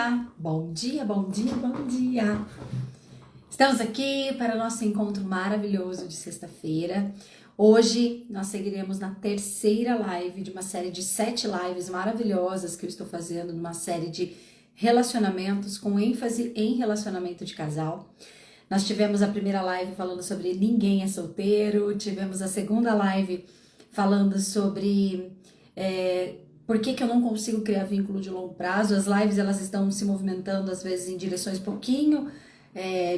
dia! Bom dia, bom dia, bom dia! Estamos aqui para o nosso encontro maravilhoso de sexta-feira. Hoje nós seguiremos na terceira live de uma série de 7 lives maravilhosas que eu estou fazendo numa série de relacionamentos com ênfase em relacionamento de casal. Nós tivemos a primeira live falando sobre ninguém é solteiro, tivemos a segunda live falando sobre por que eu não consigo criar vínculo de longo prazo. As lives elas estão se movimentando às vezes em direções um pouquinho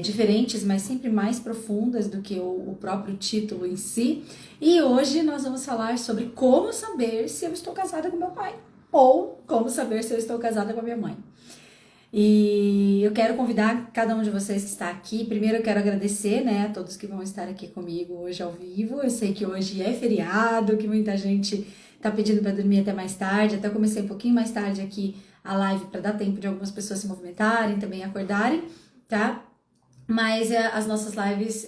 diferentes, mas sempre mais profundas do que o próprio título em si. E hoje nós vamos falar sobre como saber se eu estou casada com meu pai ou como saber se eu estou casada com a minha mãe. E eu quero convidar cada um de vocês que está aqui. Primeiro eu quero agradecer, a todos que vão estar aqui comigo hoje ao vivo. Eu sei que hoje é feriado, que muita gente tá pedindo para dormir até mais tarde. Até eu comecei um pouquinho mais tarde aqui a live para dar tempo de algumas pessoas se movimentarem, também acordarem, tá? Mas as nossas lives,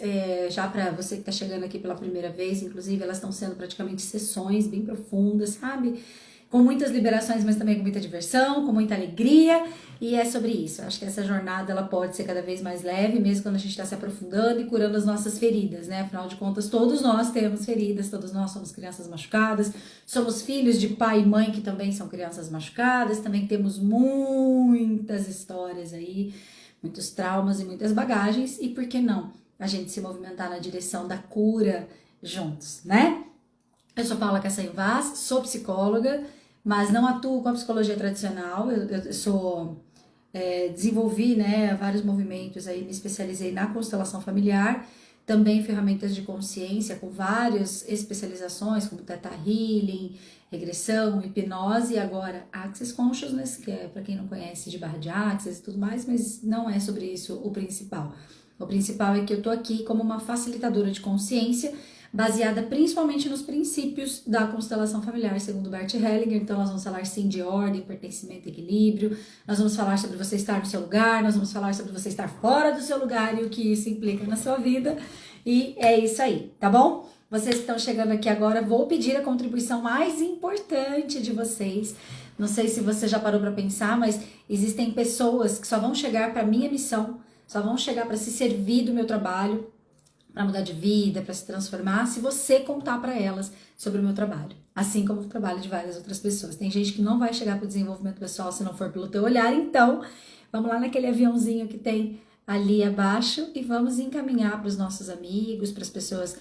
já para você que tá chegando aqui pela primeira vez, inclusive, elas estão sendo praticamente sessões bem profundas, sabe? Com muitas liberações, mas também com muita diversão, com muita alegria, e é sobre isso. Eu acho que essa jornada ela pode ser cada vez mais leve, mesmo quando a gente está se aprofundando e curando as nossas feridas, né? Afinal de contas, todos nós temos feridas, todos nós somos crianças machucadas, somos filhos de pai e mãe que também são crianças machucadas, também temos muitas histórias aí, muitos traumas e muitas bagagens, e por que não a gente se movimentar na direção da cura juntos, né? Eu sou Paula Cassanho Vaz, sou psicóloga, mas não atuo com a psicologia tradicional. Eu desenvolvi vários movimentos, aí me especializei na constelação familiar, também ferramentas de consciência com várias especializações, como Theta Healing, regressão, hipnose e agora Access Consciousness, que é para quem não conhece de barra de Access e tudo mais, mas não é sobre isso o principal. O principal é que eu tô aqui como uma facilitadora de consciência, baseada principalmente nos princípios da constelação familiar, segundo Bert Hellinger. Então nós vamos falar sim de ordem, pertencimento e equilíbrio, nós vamos falar sobre você estar no seu lugar, nós vamos falar sobre você estar fora do seu lugar e o que isso implica na sua vida, e é isso aí, tá bom? Vocês que estão chegando aqui agora, vou pedir a contribuição mais importante de vocês. Não sei se você já parou para pensar, mas existem pessoas que só vão chegar para minha missão, só vão chegar para se servir do meu trabalho, para mudar de vida, para se transformar, se você contar para elas sobre o meu trabalho. Assim como o trabalho de várias outras pessoas. Tem gente que não vai chegar para o desenvolvimento pessoal se não for pelo teu olhar, então vamos lá naquele aviãozinho que tem ali abaixo e vamos encaminhar para os nossos amigos, para as pessoas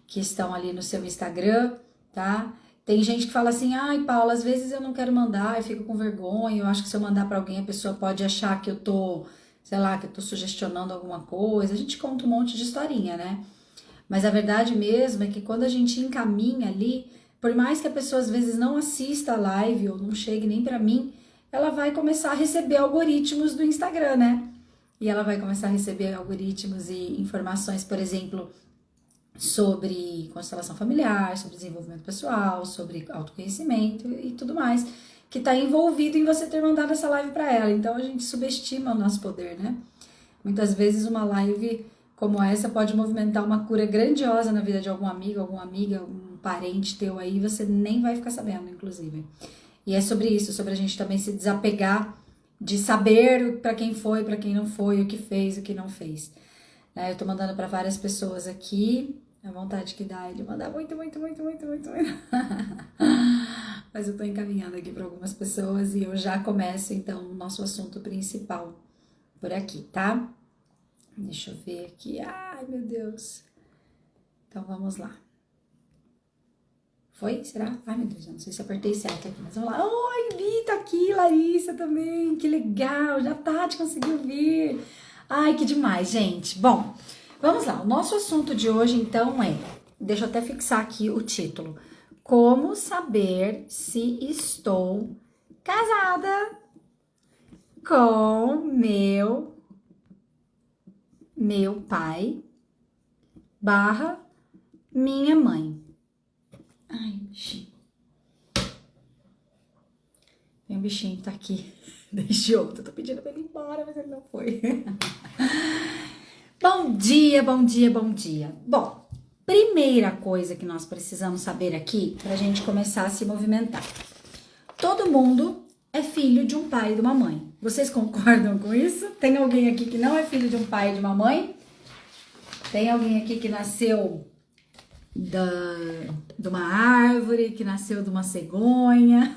que estão ali no seu Instagram, tá? Tem gente que fala assim, ai Paula, às vezes eu não quero mandar, eu fico com vergonha, eu acho que se eu mandar para alguém a pessoa pode achar que eu tô, sei lá, que eu tô sugestionando alguma coisa. A gente conta um monte de historinha, né? Mas a verdade mesmo é que quando a gente encaminha ali, por mais que a pessoa às vezes não assista a live ou não chegue nem pra mim, ela vai começar a receber algoritmos do Instagram, né? E ela vai começar a receber algoritmos e informações, por exemplo, sobre constelação familiar, sobre desenvolvimento pessoal, sobre autoconhecimento e tudo mais, que está envolvido em você ter mandado essa live para ela. Então a gente subestima o nosso poder, né? Muitas vezes uma live como essa pode movimentar uma cura grandiosa na vida de algum amigo, alguma amiga, um parente teu aí, você nem vai ficar sabendo, inclusive. E é sobre isso, sobre a gente também se desapegar de saber para quem foi, para quem não foi, o que fez, o que não fez. Eu tô mandando para várias pessoas aqui, a vontade que dá é de mandar muito. Mas eu tô encaminhando aqui para algumas pessoas e eu já começo, então, o nosso assunto principal por aqui, tá? Deixa eu ver aqui. Ai, meu Deus. Então, vamos lá. Foi? Será? Ai, meu Deus, eu não sei se apertei certo aqui, mas vamos lá. Oi, Vi, tá aqui, Larissa também. Que legal, já Tati conseguiu vir. Ai, que demais, gente. Bom, vamos lá. O nosso assunto de hoje, então, deixa eu até fixar aqui o título. Como saber se estou casada com meu pai / minha mãe. Ai, bichinho. Tem um bichinho que tá aqui desde ontem. Eu tô pedindo pra ele ir embora, mas ele não foi. Bom dia, bom dia, bom dia. Bom, primeira coisa que nós precisamos saber aqui pra gente começar a se movimentar. Todo mundo é filho de um pai e de uma mãe, Vocês concordam com isso? Tem alguém aqui que não é filho de um pai e de uma mãe? Tem alguém aqui que nasceu de uma árvore, que nasceu de uma cegonha?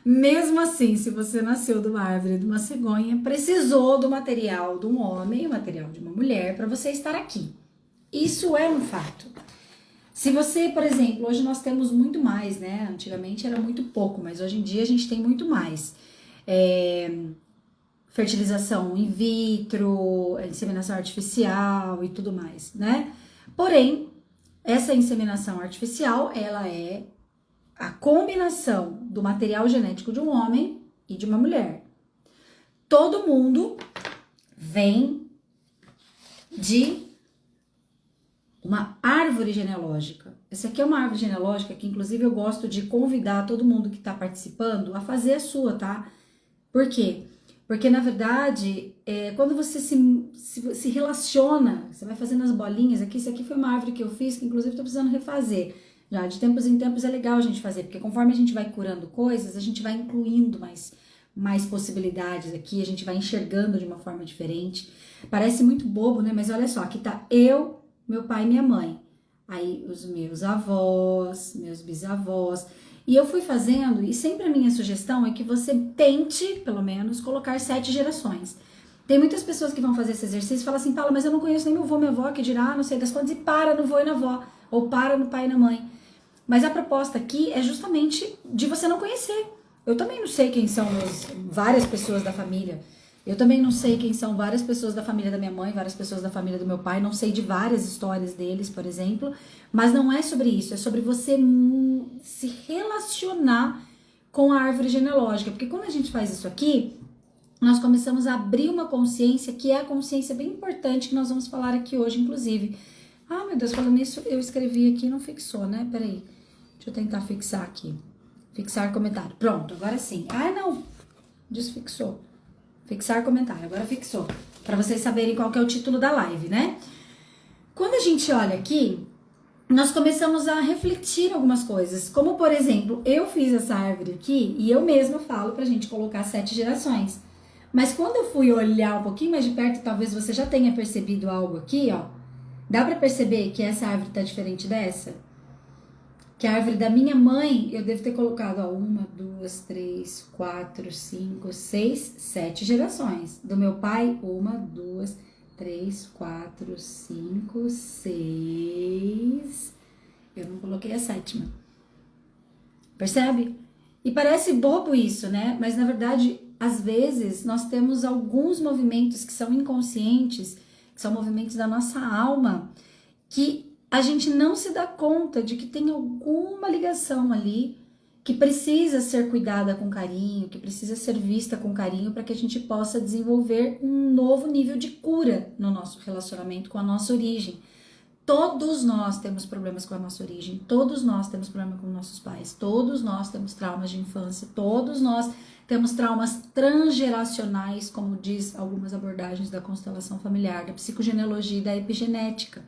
Mesmo assim, se você nasceu de uma árvore, de uma cegonha, precisou do material de um homem, o material de uma mulher, para você estar aqui. Isso é um fato. Se você, por exemplo, hoje nós temos muito mais, né? Antigamente era muito pouco, mas hoje em dia a gente tem muito mais. Fertilização in vitro, inseminação artificial e tudo mais, né? Porém, essa inseminação artificial, ela é a combinação do material genético de um homem e de uma mulher. Todo mundo vem de uma árvore genealógica. Essa aqui é uma árvore genealógica que, inclusive, eu gosto de convidar todo mundo que está participando a fazer a sua, tá? Por quê? Porque, na verdade, quando você se relaciona, você vai fazendo as bolinhas aqui. Isso aqui foi uma árvore que eu fiz, que, inclusive, estou precisando refazer. Já de tempos em tempos é legal a gente fazer, porque conforme a gente vai curando coisas, a gente vai incluindo mais possibilidades aqui, a gente vai enxergando de uma forma diferente. Parece muito bobo, né? Mas olha só, aqui tá eu, meu pai e minha mãe. Aí os meus avós, meus bisavós. E eu fui fazendo, e sempre a minha sugestão é que você tente, pelo menos, colocar 7 gerações. Tem muitas pessoas que vão fazer esse exercício e falam assim, Paula, mas eu não conheço nem meu avô, minha avó, que dirá, não sei das quantas, e para no avô e na avó, ou para no pai e na mãe. Mas a proposta aqui é justamente de você não conhecer. Eu também não sei quem são várias pessoas da família. Eu também não sei quem são várias pessoas da família da minha mãe, várias pessoas da família do meu pai. Não sei de várias histórias deles, por exemplo. Mas não é sobre isso. É sobre você se relacionar com a árvore genealógica. Porque quando a gente faz isso aqui, nós começamos a abrir uma consciência, que é a consciência bem importante que nós vamos falar aqui hoje, inclusive. Ah, meu Deus, falando nisso, eu escrevi aqui e não fixou, né? Peraí. Deixa eu tentar fixar aqui. Fixar comentário. Pronto, agora sim. Ah, não. Desfixou. Fixar comentário. Agora fixou. Para vocês saberem qual que é o título da live, né? Quando a gente olha aqui, nós começamos a refletir algumas coisas. Como, por exemplo, eu fiz essa árvore aqui e eu mesma falo pra gente colocar 7 gerações. Mas quando eu fui olhar um pouquinho mais de perto, talvez você já tenha percebido algo aqui, ó. Dá pra perceber que essa árvore tá diferente dessa? Que a árvore da minha mãe, eu devo ter colocado, ó, 1, 2, 3, 4, 5, 6, 7 gerações. Do meu pai, 1, 2, 3, 4, 5, 6. Eu não coloquei a 7ª. Percebe? E parece bobo isso, né? Mas na verdade, às vezes, nós temos alguns movimentos que são inconscientes, que são movimentos da nossa alma, que a gente não se dá conta de que tem alguma ligação ali que precisa ser cuidada com carinho, que precisa ser vista com carinho para que a gente possa desenvolver um novo nível de cura no nosso relacionamento com a nossa origem. Todos nós temos problemas com a nossa origem, todos nós temos problema com nossos pais, todos nós temos traumas de infância, todos nós temos traumas transgeracionais, como diz algumas abordagens da constelação familiar, da psicogenealogia e da epigenética.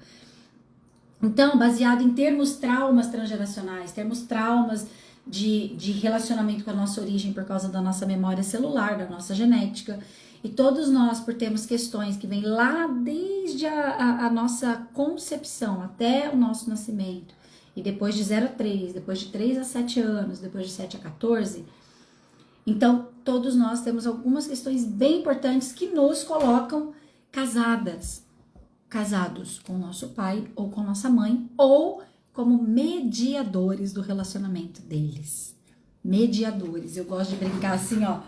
Então, baseado em termos traumas transgeracionais, termos traumas de relacionamento com a nossa origem por causa da nossa memória celular, da nossa genética, e todos nós, por termos questões que vêm lá desde a nossa concepção até o nosso nascimento, e depois de 0 a 3, depois de 3 a 7 anos, depois de 7 a 14, então todos nós temos algumas questões bem importantes que nos colocam casados com o nosso pai ou com nossa mãe, ou como mediadores do relacionamento deles. Mediadores. Eu gosto de brincar assim, ó.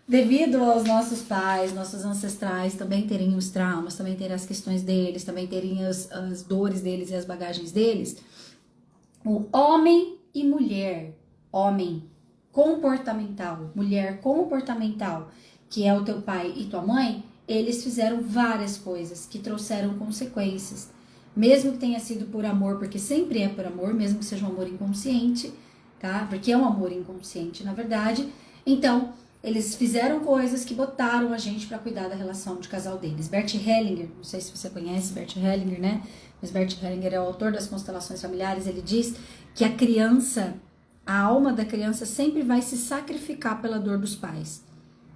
Devido aos nossos pais, nossos ancestrais também terem os traumas, também terem as questões deles, também terem as dores deles e as bagagens deles, o homem e mulher, homem comportamental, mulher comportamental, que é o teu pai e tua mãe, eles fizeram várias coisas que trouxeram consequências. Mesmo que tenha sido por amor, porque sempre é por amor, mesmo que seja um amor inconsciente, tá? Porque é um amor inconsciente, na verdade. Então, eles fizeram coisas que botaram a gente para cuidar da relação de casal deles. Bert Hellinger, não sei se você conhece Bert Hellinger, né? Mas Bert Hellinger é o autor das constelações familiares, ele diz que a criança A alma da criança sempre vai se sacrificar pela dor dos pais,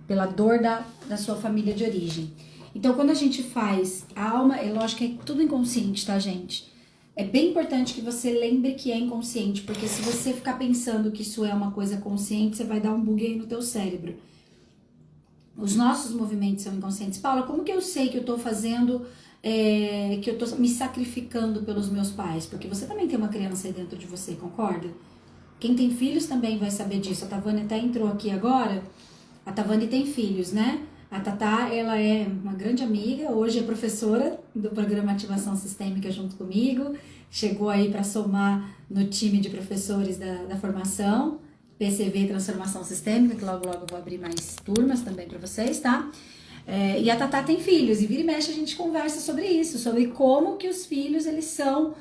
pela dor da sua família de origem. Então, quando a gente faz a alma, é lógico que é tudo inconsciente, tá, gente? É bem importante que você lembre que é inconsciente, porque se você ficar pensando que isso é uma coisa consciente, você vai dar um bug aí no teu cérebro. Os nossos movimentos são inconscientes. Paula, como que eu sei que eu tô fazendo, que eu tô me sacrificando pelos meus pais? Porque você também tem uma criança aí dentro de você, concorda? Quem tem filhos também vai saber disso. A Tavani até entrou aqui agora. A Tavani tem filhos, né? A Tatá, ela é uma grande amiga, hoje é professora do programa Ativação Sistêmica junto comigo, chegou aí para somar no time de professores da formação, PCV Transformação Sistêmica, que logo eu vou abrir mais turmas também para vocês, tá? E a Tatá tem filhos, e vira e mexe a gente conversa sobre isso, sobre como que os filhos, eles são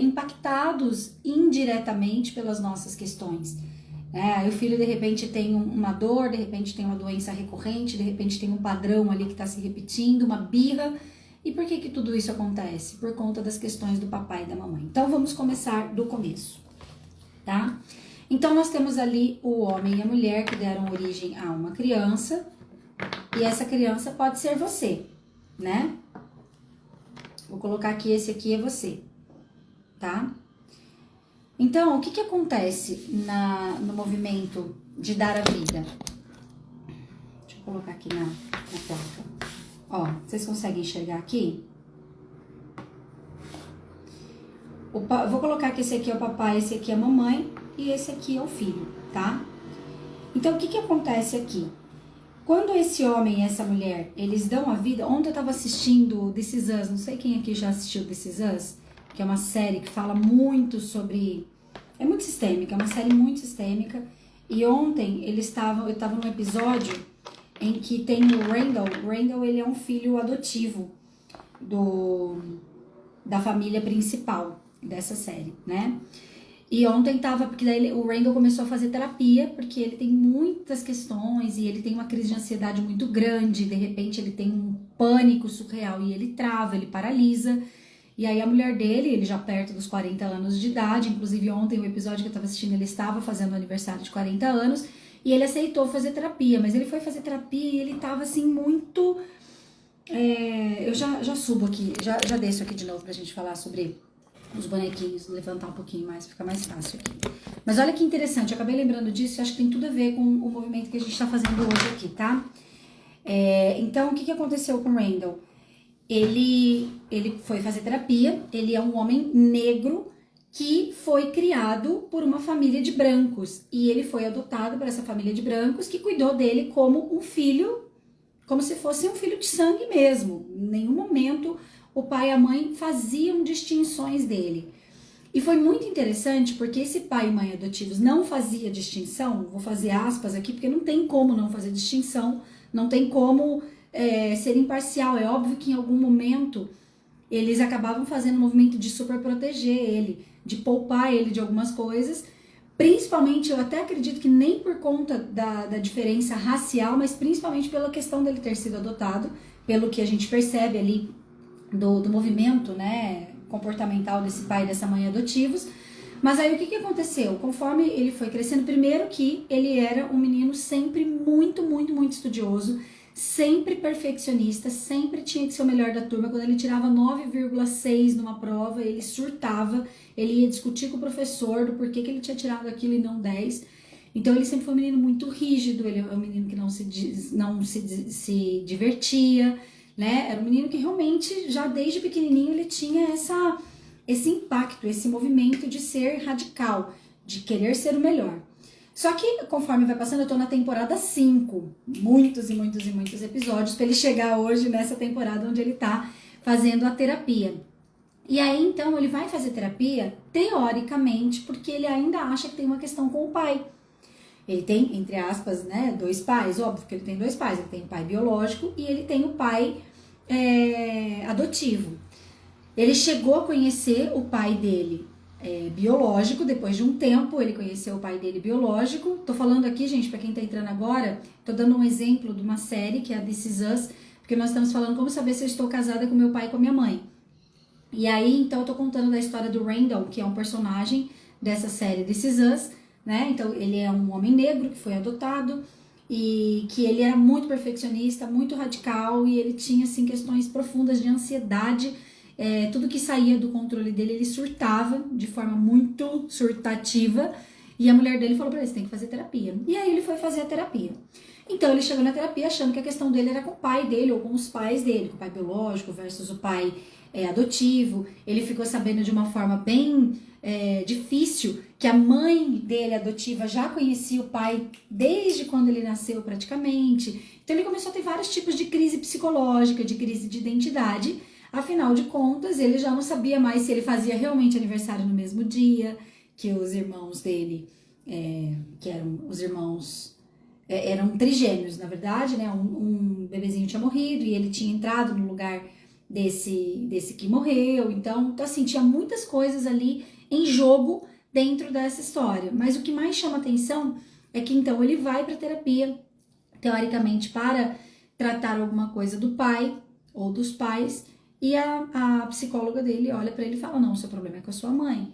impactados indiretamente pelas nossas questões. Aí o filho de repente tem uma dor, de repente tem uma doença recorrente, de repente tem um padrão ali que está se repetindo, uma birra. E por que tudo isso acontece? Por conta das questões do papai e da mamãe. Então vamos começar do começo, tá? Então nós temos ali o homem e a mulher que deram origem a uma criança, e essa criança pode ser você, né? Vou colocar aqui, esse aqui é você, tá? Então, o que acontece no movimento de dar a vida? Deixa eu colocar aqui na placa. Ó, vocês conseguem enxergar aqui? Vou colocar que esse aqui é o papai, esse aqui é a mamãe e esse aqui é o filho, tá? Então, o que acontece aqui? Quando esse homem e essa mulher, eles dão a vida... Ontem eu tava assistindo This Is Us, não sei quem aqui já assistiu This Is Us, que é uma série que fala muito sobre... É muito sistêmica, é uma série muito sistêmica. E ontem eu estava num episódio em que tem o Randall. O Randall, ele é um filho adotivo da família principal dessa série, né? E ontem porque daí o Randall começou a fazer terapia, porque ele tem muitas questões e ele tem uma crise de ansiedade muito grande. De repente ele tem um pânico surreal e ele trava, ele paralisa. E aí a mulher dele, ele já perto dos 40 anos de idade, inclusive ontem o episódio que eu tava assistindo, ele estava fazendo o aniversário de 40 anos, e ele aceitou fazer terapia, mas ele foi fazer terapia e ele tava assim muito... eu já subo aqui, já desço aqui de novo pra gente falar sobre os bonequinhos, levantar um pouquinho mais, fica mais fácil aqui. Mas olha que interessante, eu acabei lembrando disso e acho que tem tudo a ver com o movimento que a gente tá fazendo hoje aqui, tá? Então, o que aconteceu com o Randall? Ele foi fazer terapia, ele é um homem negro que foi criado por uma família de brancos. E ele foi adotado por essa família de brancos que cuidou dele como um filho, como se fosse um filho de sangue mesmo. Em nenhum momento o pai e a mãe faziam distinções dele. E foi muito interessante porque esse pai e mãe adotivos não fazia distinção, vou fazer aspas aqui porque não tem como não fazer distinção, não tem como... ser imparcial. É óbvio que em algum momento eles acabavam fazendo um movimento de super proteger ele, de poupar ele de algumas coisas, principalmente, eu até acredito que nem por conta da diferença racial, mas principalmente pela questão dele ter sido adotado, pelo que a gente percebe ali do movimento, né, comportamental desse pai e dessa mãe adotivos. Mas aí o que aconteceu? Conforme ele foi crescendo, primeiro que ele era um menino sempre muito, muito, muito estudioso, sempre perfeccionista, sempre tinha que ser o melhor da turma. Quando ele tirava 9,6 numa prova, ele surtava, ele ia discutir com o professor do porquê que ele tinha tirado aquilo e não 10. Então ele sempre foi um menino muito rígido, ele é um menino que não se divertia, né? Era um menino que realmente, já desde pequenininho, ele tinha esse impacto, esse movimento de ser radical, de querer ser o melhor. Só que, conforme vai passando, eu tô na temporada 5, muitos e muitos e muitos episódios, para ele chegar hoje nessa temporada onde ele tá fazendo a terapia. E aí, então, ele vai fazer terapia, teoricamente, porque ele ainda acha que tem uma questão com o pai. Ele tem, entre aspas, né, 2 pais, óbvio que ele tem 2 pais, ele tem o pai biológico e ele tem o pai adotivo. Ele chegou a conhecer o pai dele biológico, depois de um tempo ele conheceu o pai dele biológico. Tô falando aqui, gente, pra quem tá entrando agora, tô dando um exemplo de uma série que é a This Is Us, porque nós estamos falando como saber se eu estou casada com meu pai e com a minha mãe. E aí, então, eu tô contando da história do Randall, que é um personagem dessa série This Is Us, né? Então ele é um homem negro que foi adotado e que ele era muito perfeccionista, muito radical e ele tinha assim questões profundas de ansiedade. Tudo que saía do controle dele, ele surtava de forma muito surtativa. E a mulher dele falou pra ele, você tem que fazer terapia. E aí ele foi fazer a terapia. Então ele chegou na terapia achando que a questão dele era com o pai dele ou com os pais dele, com o pai biológico versus o pai adotivo. Ele ficou sabendo de uma forma bem difícil que a mãe dele adotiva já conhecia o pai desde quando ele nasceu praticamente. Então ele começou a ter vários tipos de crise psicológica, de crise de identidade. Afinal de contas, ele já não sabia mais se ele fazia realmente aniversário no mesmo dia, que os irmãos dele, que eram os irmãos, eram trigêmeos, na verdade, né? Um bebezinho tinha morrido e ele tinha entrado no lugar desse que morreu. Então, assim, tinha muitas coisas ali em jogo dentro dessa história. Mas o que mais chama atenção é que, então, ele vai para terapia, teoricamente, para tratar alguma coisa do pai ou dos pais, e a psicóloga dele olha para ele e fala, não, seu problema é com a sua mãe.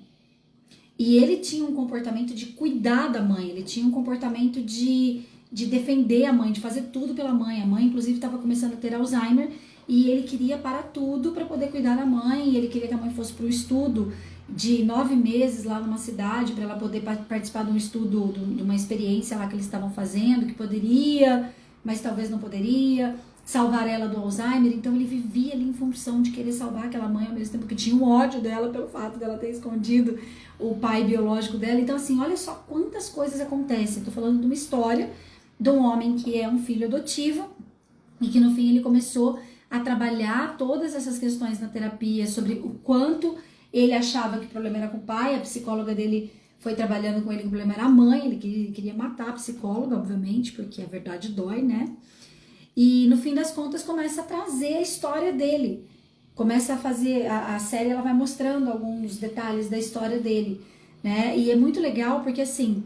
E ele tinha um comportamento de cuidar da mãe, ele tinha um comportamento de defender a mãe, de fazer tudo pela mãe. A mãe, inclusive, estava começando a ter Alzheimer e ele queria parar tudo para poder cuidar da mãe. E ele queria que a mãe fosse para o estudo de 9 meses lá numa cidade, para ela poder participar de um estudo, de uma experiência lá que eles estavam fazendo, que poderia, mas talvez não poderia salvar ela do Alzheimer. Então ele vivia ali em função de querer salvar aquela mãe, ao mesmo tempo que tinha um ódio dela pelo fato dela ter escondido o pai biológico dela. Então assim, olha só quantas coisas acontecem. Eu tô falando de uma história de um homem que é um filho adotivo e que no fim ele começou a trabalhar todas essas questões na terapia sobre o quanto ele achava que o problema era com o pai. A psicóloga dele foi trabalhando com ele que o problema era a mãe. Ele queria matar a psicóloga, obviamente, porque a verdade dói, né? E no fim das contas começa a trazer a história dele. Começa a fazer, a série ela vai mostrando alguns detalhes da história dele, né? E é muito legal porque assim,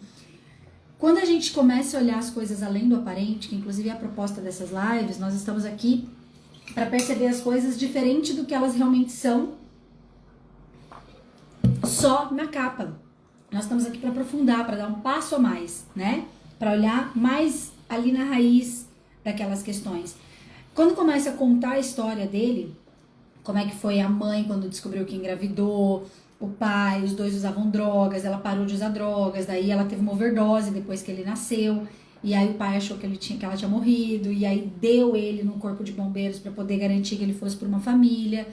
quando a gente começa a olhar as coisas além do aparente, que inclusive é a proposta dessas lives, nós estamos aqui para perceber as coisas diferente do que elas realmente são, só na capa. Nós estamos aqui para aprofundar, para dar um passo a mais, né? Para olhar mais ali na raiz daquelas questões. Quando começa a contar a história dele, como é que foi a mãe quando descobriu que engravidou, o pai, os dois usavam drogas, ela parou de usar drogas, daí ela teve uma overdose depois que ele nasceu, e aí o pai achou que ela tinha morrido, e aí deu ele no corpo de bombeiros para poder garantir que ele fosse para uma família.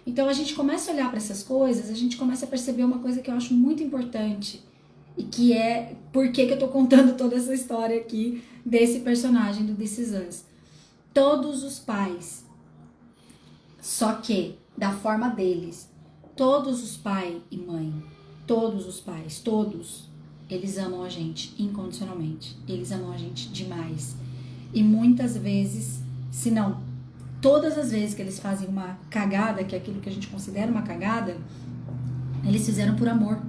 Então a gente começa a olhar para essas coisas, a gente começa a perceber uma coisa que eu acho muito importante, e que é por que eu tô contando toda essa história aqui desse personagem do This Is Us. Todos os pais, só que da forma deles, todos os pai e mãe, todos os pais, todos, eles amam a gente incondicionalmente, eles amam a gente demais. E muitas vezes, se não todas as vezes que eles fazem uma cagada, que é aquilo que a gente considera uma cagada, eles fizeram por amor.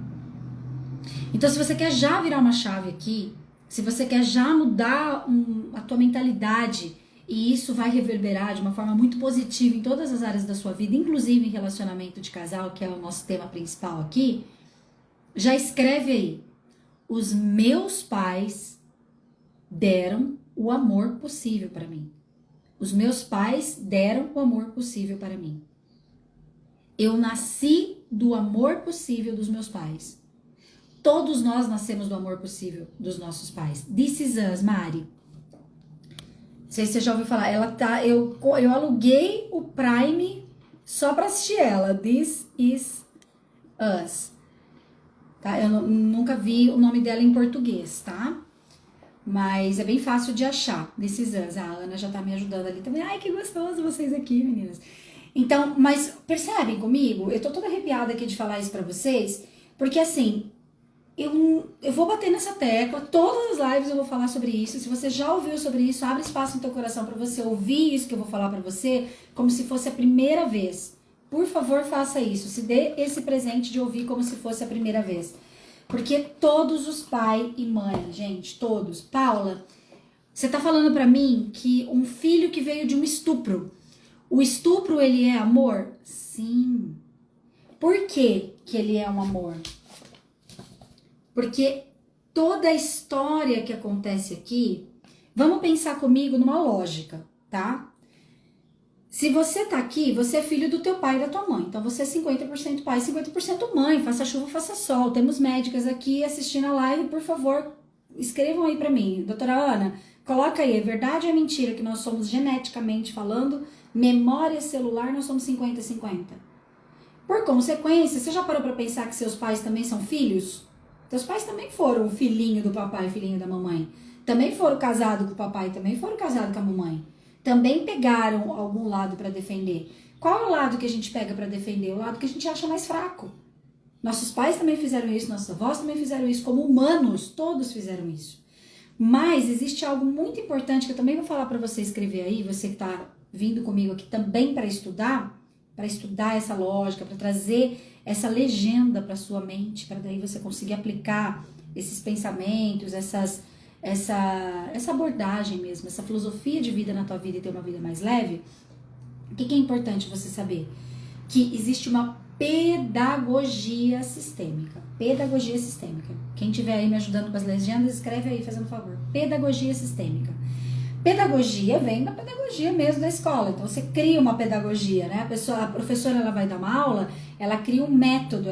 Então, se você quer já virar uma chave aqui, se você quer já mudar a tua mentalidade, e isso vai reverberar de uma forma muito positiva em todas as áreas da sua vida, inclusive em relacionamento de casal, que é o nosso tema principal aqui, já escreve aí: os meus pais deram o amor possível para mim. Os meus pais deram o amor possível para mim. Eu nasci do amor possível dos meus pais. Todos nós nascemos do amor possível dos nossos pais. This Is Us, Mari. Não sei se você já ouviu falar. Ela tá, eu aluguei o Prime só pra assistir ela. This Is Us. Tá? Eu nunca vi o nome dela em português, tá? Mas é bem fácil de achar. This Is Us. A Ana já tá me ajudando ali também. Ai, que gostoso vocês aqui, meninas. Então, mas percebem comigo? Eu tô toda arrepiada aqui de falar isso pra vocês. Porque assim, eu vou bater nessa tecla, todas as lives eu vou falar sobre isso. Se você já ouviu sobre isso, abre espaço no teu coração para você ouvir isso que eu vou falar para você, como se fosse a primeira vez. Por favor, faça isso. Se dê esse presente de ouvir como se fosse a primeira vez. Porque todos os pais e mãe, gente, todos. Paula, você tá falando para mim que um filho que veio de um estupro, o estupro ele é amor? Sim. Por que que ele é um amor? Porque toda a história que acontece aqui, vamos pensar comigo numa lógica, tá? Se você tá aqui, você é filho do teu pai e da tua mãe. Então você é 50% pai, 50% mãe. Faça chuva, faça sol. Temos médicas aqui assistindo a live. Por favor, escrevam aí pra mim. Doutora Ana, coloca aí, é verdade ou é mentira que nós somos geneticamente falando, memória celular, nós somos 50-50? Por consequência, você já parou pra pensar que seus pais também são filhos? Seus pais também foram o filhinho do papai, filhinho da mamãe. Também foram casados com o papai, também foram casados com a mamãe. Também pegaram algum lado para defender. Qual é o lado que a gente pega para defender? O lado que a gente acha mais fraco. Nossos pais também fizeram isso, nossos avós também fizeram isso, como humanos, todos fizeram isso. Mas existe algo muito importante que eu também vou falar para você escrever aí, você que está vindo comigo aqui também para estudar essa lógica, para trazer essa legenda para sua mente, para daí você conseguir aplicar esses pensamentos, essa abordagem mesmo, essa filosofia de vida na tua vida e ter uma vida mais leve. O que é importante você saber? Que existe uma pedagogia sistêmica. Pedagogia sistêmica. Quem estiver aí me ajudando com as legendas, escreve aí, fazendo um favor. Pedagogia sistêmica. Pedagogia vem da pedagogia mesmo da escola. Então você cria uma pedagogia, né? A professora, ela vai dar uma aula, ela cria um método,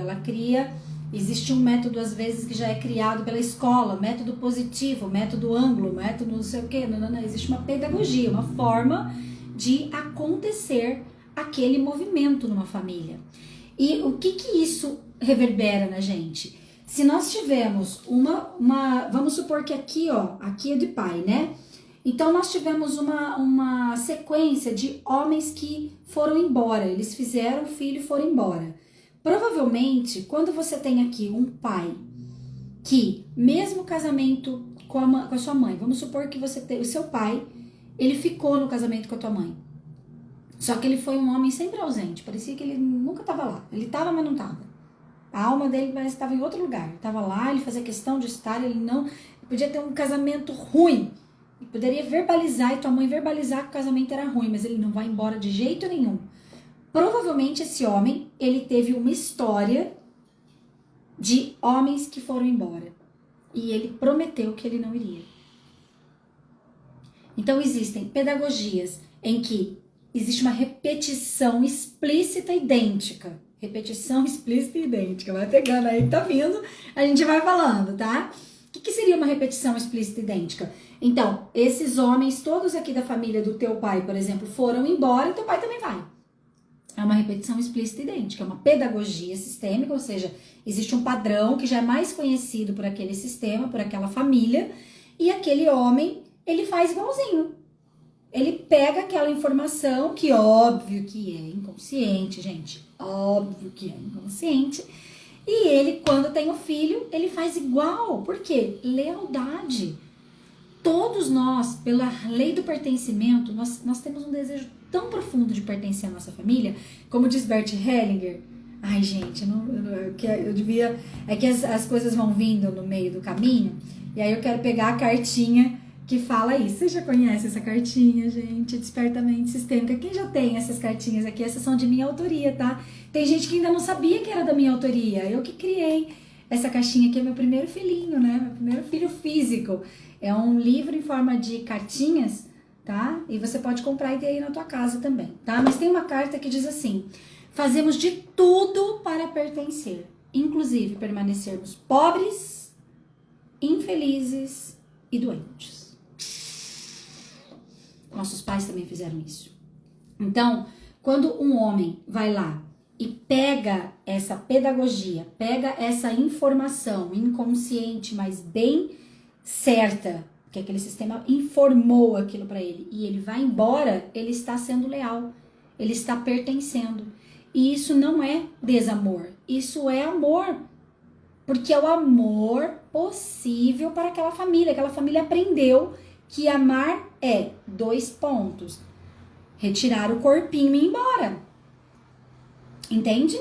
existe um método, às vezes, que já é criado pela escola, método positivo, método ângulo, método não sei o quê. Não. Existe uma pedagogia, uma forma de acontecer aquele movimento numa família. E o que isso reverbera na gente? Se nós tivermos vamos supor que aqui é de pai, né? Então nós tivemos uma sequência de homens que foram embora, eles fizeram filho e foram embora. Provavelmente, quando você tem aqui um pai que, mesmo casamento com a sua mãe, vamos supor que você tem o seu pai, ele ficou no casamento com a tua mãe. Só que ele foi um homem sempre ausente, parecia que ele nunca estava lá. Ele estava, mas não estava. A alma dele parece que estava em outro lugar. Ele estava lá, ele fazia questão de estar, ele podia ter um casamento ruim. Ele poderia verbalizar e tua mãe verbalizar que o casamento era ruim, mas ele não vai embora de jeito nenhum. Provavelmente esse homem, ele teve uma história de homens que foram embora. E ele prometeu que ele não iria. Então existem pedagogias em que existe uma repetição explícita e idêntica. Repetição explícita e idêntica. Vai pegando aí, tá vindo, a gente vai falando, tá? O que seria uma repetição explícita e idêntica? Então, esses homens todos aqui da família do teu pai, por exemplo, foram embora e teu pai também vai. É uma repetição explícita e idêntica, é uma pedagogia sistêmica, ou seja, existe um padrão que já é mais conhecido por aquele sistema, por aquela família, e aquele homem, ele faz igualzinho. Ele pega aquela informação, que óbvio que é inconsciente, gente, óbvio que é inconsciente, e ele, quando tem o filho, ele faz igual. Por quê? Lealdade. Todos nós, pela lei do pertencimento, nós temos um desejo tão profundo de pertencer à nossa família, como diz Bert Hellinger. Ai, gente, eu devia... É que as coisas vão vindo no meio do caminho, e aí eu quero pegar a cartinha que fala isso. Você já conhece essa cartinha, gente? Despertamento Sistêmica. Quem já tem essas cartinhas aqui? Essas são de minha autoria, tá? Tem gente que ainda não sabia que era da minha autoria. Eu que criei essa caixinha aqui, é meu primeiro filhinho, né? Meu primeiro filho físico. É um livro em forma de cartinhas, tá? E você pode comprar e ter aí na tua casa também, tá? Mas tem uma carta que diz assim: fazemos de tudo para pertencer, inclusive permanecermos pobres, infelizes e doentes. Nossos pais também fizeram isso. Então, quando um homem vai lá e pega essa pedagogia, pega essa informação inconsciente, mas bem certa, que aquele sistema informou aquilo para ele, e ele vai embora, ele está sendo leal, ele está pertencendo. E isso não é desamor, isso é amor. Porque é o amor possível para aquela família. Aquela família aprendeu que amar é 2 pontos. Retirar o corpinho e ir embora. Entende?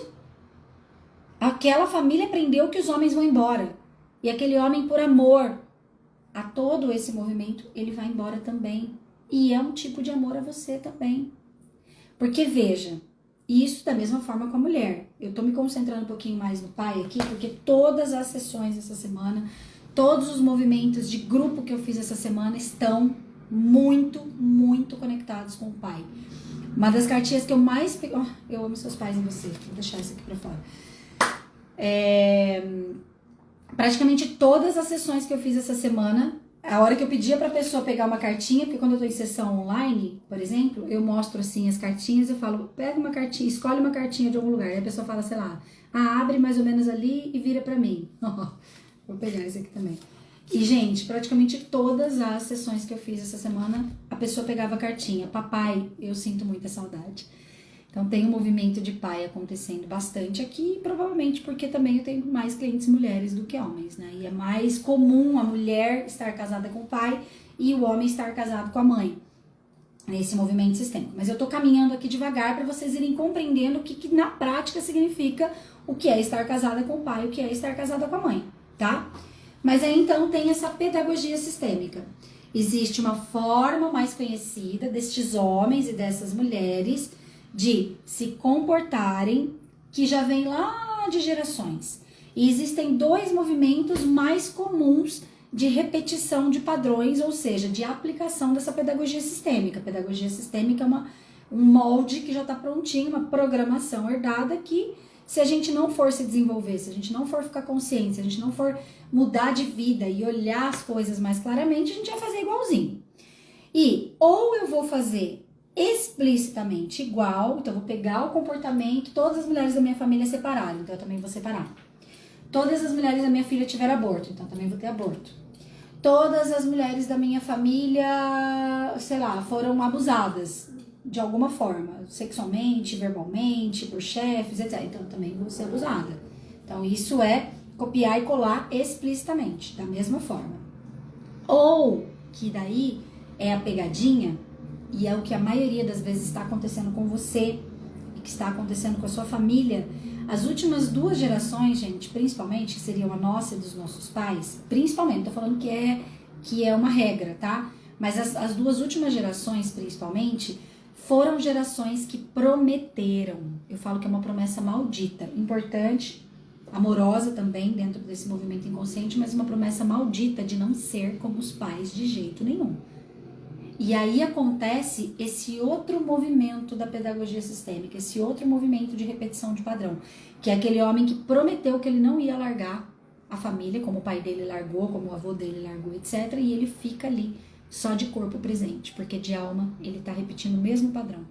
Aquela família aprendeu que os homens vão embora. E aquele homem, por amor a todo esse movimento, ele vai embora também. E é um tipo de amor a você também. Porque veja, isso da mesma forma com a mulher. Eu tô me concentrando um pouquinho mais no pai aqui, porque todas as sessões essa semana, Todos os movimentos de grupo que eu fiz essa semana estão muito, muito conectados com o pai. Uma das cartinhas que eu mais peguei... Oh, eu amo seus pais em você. Vou deixar isso aqui pra fora. Praticamente todas as sessões que eu fiz essa semana, a hora que eu pedia pra pessoa pegar uma cartinha, porque quando eu tô em sessão online, por exemplo, eu mostro assim as cartinhas, eu falo, pega uma cartinha, escolhe uma cartinha de algum lugar. E a pessoa fala, sei lá, abre mais ou menos ali e vira pra mim. Vou pegar esse aqui também. E, gente, praticamente todas as sessões que eu fiz essa semana, a pessoa pegava a cartinha. Papai, eu sinto muita saudade. Então, tem um movimento de pai acontecendo bastante aqui, provavelmente porque também eu tenho mais clientes mulheres do que homens, né? E é mais comum a mulher estar casada com o pai e o homem estar casado com a mãe, nesse movimento sistêmico. Mas eu tô caminhando aqui devagar para vocês irem compreendendo o que na prática significa o que é estar casada com o pai, o que é estar casada com a mãe, tá? Mas aí então tem essa pedagogia sistêmica. Existe uma forma mais conhecida destes homens e dessas mulheres de se comportarem que já vem lá de gerações. E existem dois movimentos mais comuns de repetição de padrões, ou seja, de aplicação dessa pedagogia sistêmica. A pedagogia sistêmica é um molde que já está prontinho, uma programação herdada que, se a gente não for se desenvolver, se a gente não for ficar consciente, se a gente não for mudar de vida e olhar as coisas mais claramente, a gente vai fazer igualzinho. E ou eu vou fazer explicitamente igual, então eu vou pegar o comportamento, todas as mulheres da minha família separaram, então eu também vou separar. Todas as mulheres da minha filha tiveram aborto, então eu também vou ter aborto. Todas as mulheres da minha família, sei lá, foram abusadas de alguma forma, sexualmente, verbalmente, por chefes, etc. Então eu também vou ser abusada. Então isso é copiar e colar explicitamente, da mesma forma. Ou, que daí é a pegadinha, e é o que a maioria das vezes está acontecendo com você, e que está acontecendo com a sua família. As últimas 2 gerações, gente, principalmente, que seriam a nossa e dos nossos pais, principalmente, tô falando que é uma regra, tá? Mas as 2 últimas gerações, principalmente, foram gerações que prometeram. Eu falo que é uma promessa maldita, importante, amorosa também, dentro desse movimento inconsciente, mas uma promessa maldita de não ser como os pais de jeito nenhum. E aí acontece esse outro movimento da pedagogia sistêmica, esse outro movimento de repetição de padrão, que é aquele homem que prometeu que ele não ia largar a família, como o pai dele largou, como o avô dele largou, etc. E ele fica ali só de corpo presente, porque de alma ele tá repetindo o mesmo padrão.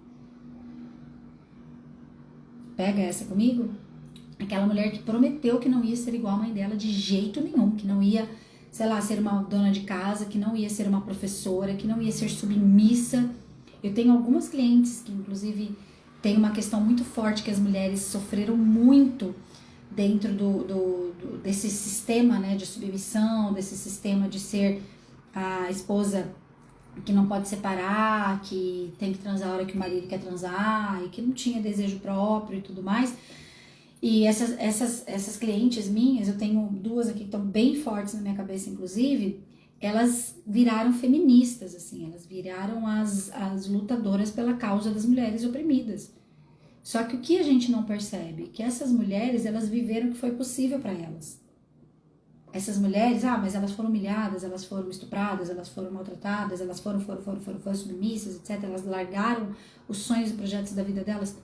Pega essa comigo? Aquela mulher que prometeu que não ia ser igual a mãe dela de jeito nenhum, que não ia, sei lá, ser uma dona de casa, que não ia ser uma professora, que não ia ser submissa. Eu tenho algumas clientes que, inclusive, tem uma questão muito forte que as mulheres sofreram muito dentro desse sistema, né, de submissão, desse sistema de ser a esposa que não pode separar, que tem que transar a hora que o marido quer transar, e que não tinha desejo próprio e tudo mais. E essas clientes minhas, eu tenho 2 aqui que estão bem fortes na minha cabeça, inclusive, elas viraram feministas, assim, elas viraram as lutadoras pela causa das mulheres oprimidas. Só que o que a gente não percebe? Que essas mulheres, elas viveram o que foi possível para elas. Essas mulheres, mas elas foram humilhadas, elas foram estupradas, elas foram maltratadas, elas foram submissas, etc. Elas largaram os sonhos e projetos da vida delas.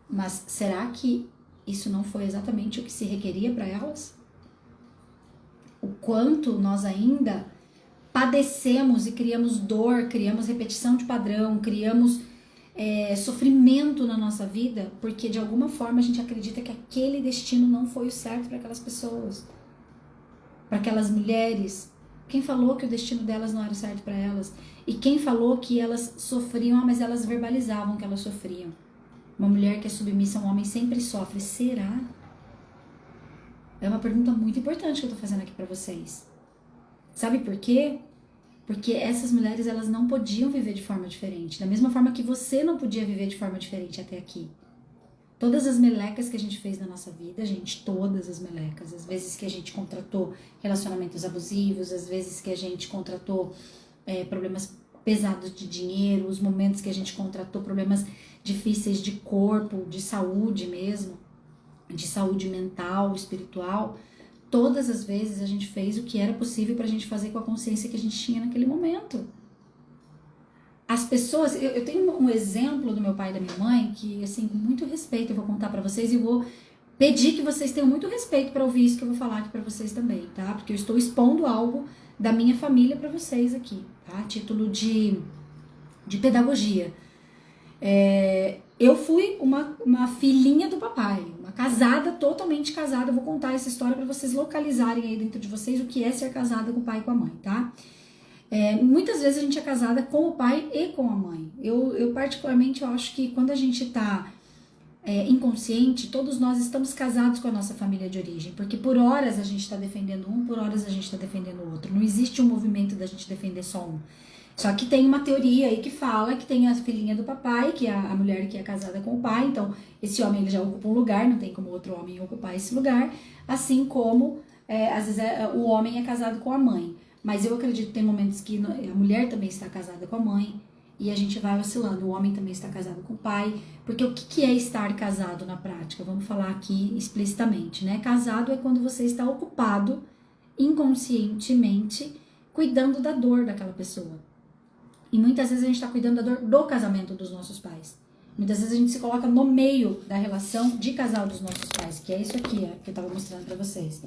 Mas será que isso não foi exatamente o que se requeria para elas? O quanto nós ainda padecemos e criamos dor, criamos repetição de padrão, criamos sofrimento na nossa vida, porque de alguma forma a gente acredita que aquele destino não foi o certo para aquelas pessoas, para aquelas mulheres. Quem falou que o destino delas não era certo para elas? E quem falou que elas sofriam, mas elas verbalizavam que elas sofriam? Uma mulher que é submissa a um homem sempre sofre. Será? É uma pergunta muito importante que eu tô fazendo aqui pra vocês. Sabe por quê? Porque essas mulheres, elas não podiam viver de forma diferente. Da mesma forma que você não podia viver de forma diferente até aqui. Todas as melecas que a gente fez na nossa vida, gente, todas as melecas. As vezes que a gente contratou relacionamentos abusivos, as vezes que a gente contratou problemas pesados de dinheiro, os momentos que a gente contratou problemas difíceis de corpo, de saúde mesmo, de saúde mental, espiritual, todas as vezes a gente fez o que era possível pra gente fazer com a consciência que a gente tinha naquele momento. As pessoas, eu tenho um exemplo do meu pai e da minha mãe que, assim, com muito respeito eu vou contar pra vocês e vou pedir que vocês tenham muito respeito pra ouvir isso que eu vou falar aqui pra vocês também, tá? Porque eu estou expondo algo da minha família pra vocês aqui, tá? A título de pedagogia. Eu fui uma filhinha do papai, uma casada, totalmente casada. Eu vou contar essa história pra vocês localizarem aí dentro de vocês o que é ser casada com o pai e com a mãe, tá? Muitas vezes a gente é casada com o pai e com a mãe. Eu particularmente, eu acho que quando a gente tá inconsciente, todos nós estamos casados com a nossa família de origem, porque por horas a gente está defendendo um, por horas a gente está defendendo o outro. Não existe um movimento da gente defender só um. Só que tem uma teoria aí que fala que tem a filhinha do papai, que é a mulher que é casada com o pai, então esse homem ele já ocupa um lugar, não tem como outro homem ocupar esse lugar, assim como às vezes o homem é casado com a mãe. Mas eu acredito que tem momentos que a mulher também está casada com a mãe, e a gente vai oscilando, o homem também está casado com o pai, porque o que é estar casado na prática? Vamos falar aqui explicitamente, né? Casado é quando você está ocupado inconscientemente cuidando da dor daquela pessoa. E muitas vezes a gente está cuidando da dor do casamento dos nossos pais. Muitas vezes a gente se coloca no meio da relação de casal dos nossos pais, que é isso aqui que eu estava mostrando para vocês.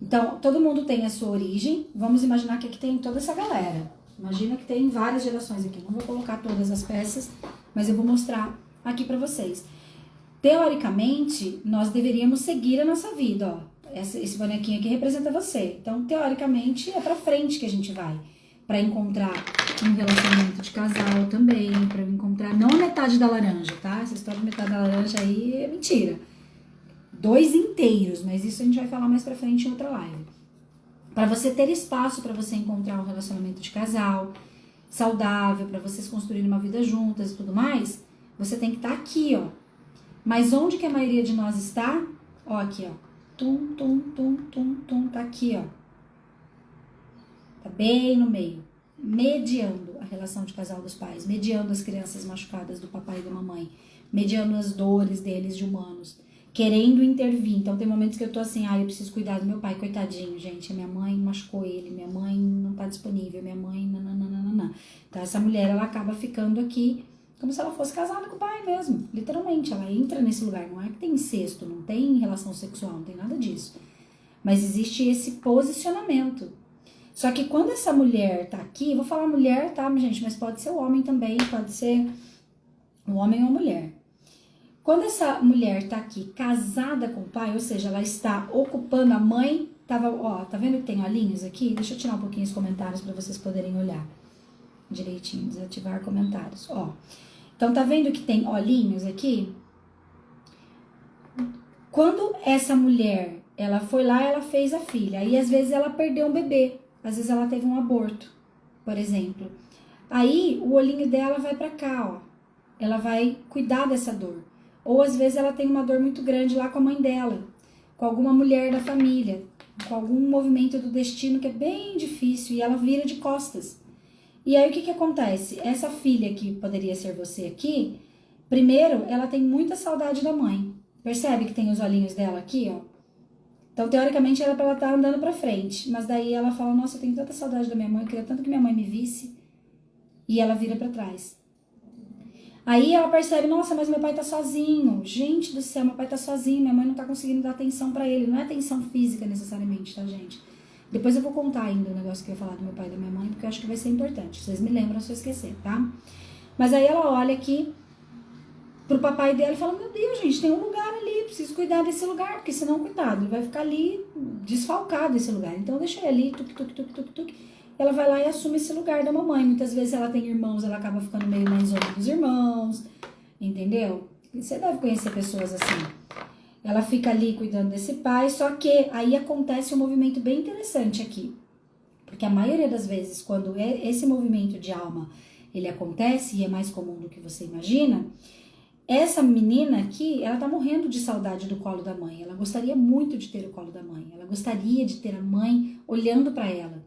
Então, todo mundo tem a sua origem. Vamos imaginar que aqui tem toda essa galera. Imagina que tem várias gerações aqui. Não vou colocar todas as peças, mas eu vou mostrar aqui para vocês. Teoricamente, nós deveríamos seguir a nossa vida, ó. Esse bonequinho aqui representa você. Então, teoricamente, é para frente que a gente vai. Para encontrar um relacionamento de casal também, para encontrar, não a metade da laranja, tá? Essa história de metade da laranja aí é mentira. 2 inteiros, mas isso a gente vai falar mais pra frente em outra live. Para você ter espaço para você encontrar um relacionamento de casal saudável, para vocês construírem uma vida juntas e tudo mais, você tem que estar aqui, ó. Mas onde que a maioria de nós está? Ó, aqui, ó. Tum, tum, tum, tum, tum, tá aqui, ó. Tá bem no meio, mediando a relação de casal dos pais, mediando as crianças machucadas do papai e da mamãe, mediando as dores deles de humanos, querendo intervir. Então tem momentos que eu tô assim, eu preciso cuidar do meu pai, coitadinho, gente, a minha mãe machucou ele, minha mãe não tá disponível, minha mãe nananana. Então essa mulher, ela acaba ficando aqui como se ela fosse casada com o pai mesmo, literalmente, ela entra nesse lugar. Não é que tem incesto, não tem relação sexual, não tem nada disso, mas existe esse posicionamento. Só que quando essa mulher tá aqui, vou falar mulher, tá, gente, mas pode ser o homem também, pode ser um homem ou mulher. Quando essa mulher tá aqui casada com o pai, ou seja, ela está ocupando a mãe, tá vendo que tem olhinhos aqui? Deixa eu tirar um pouquinho os comentários para vocês poderem olhar direitinho, desativar comentários, ó. Então tá vendo que tem olhinhos aqui? Quando essa mulher, ela foi lá, ela fez a filha, aí às vezes ela perdeu um bebê. Às vezes ela teve um aborto, por exemplo. Aí o olhinho dela vai pra cá, ó. Ela vai cuidar dessa dor. Ou às vezes ela tem uma dor muito grande lá com a mãe dela, com alguma mulher da família, com algum movimento do destino que é bem difícil e ela vira de costas. E aí o que acontece? Essa filha que poderia ser você aqui, primeiro ela tem muita saudade da mãe. Percebe que tem os olhinhos dela aqui, ó? Então, teoricamente, era pra ela estar andando pra frente. Mas daí ela fala, nossa, eu tenho tanta saudade da minha mãe, eu queria tanto que minha mãe me visse. E ela vira pra trás. Aí ela percebe, nossa, mas meu pai tá sozinho. Gente do céu, meu pai tá sozinho, minha mãe não tá conseguindo dar atenção pra ele. Não é atenção física necessariamente, tá, gente? Depois eu vou contar ainda o negócio que eu ia falar do meu pai e da minha mãe, porque eu acho que vai ser importante. Vocês me lembram se eu esquecer, tá? Mas aí ela olha aqui pro papai dela e fala, meu Deus, gente, tem um lugar ali, preciso cuidar desse lugar, porque senão, coitado, ele vai ficar ali desfalcado esse lugar. Então deixa ele ali, tuc. Ela vai lá e assume esse lugar da mamãe. Muitas vezes ela tem irmãos, ela acaba ficando meio mais zona dos irmãos, entendeu? Você deve conhecer pessoas assim. Ela fica ali cuidando desse pai, só que aí acontece um movimento bem interessante aqui. Porque a maioria das vezes, quando esse movimento de alma, ele acontece, e é mais comum do que você imagina, essa menina aqui, ela tá morrendo de saudade do colo da mãe. Ela gostaria muito de ter o colo da mãe. Ela gostaria de ter a mãe olhando para ela.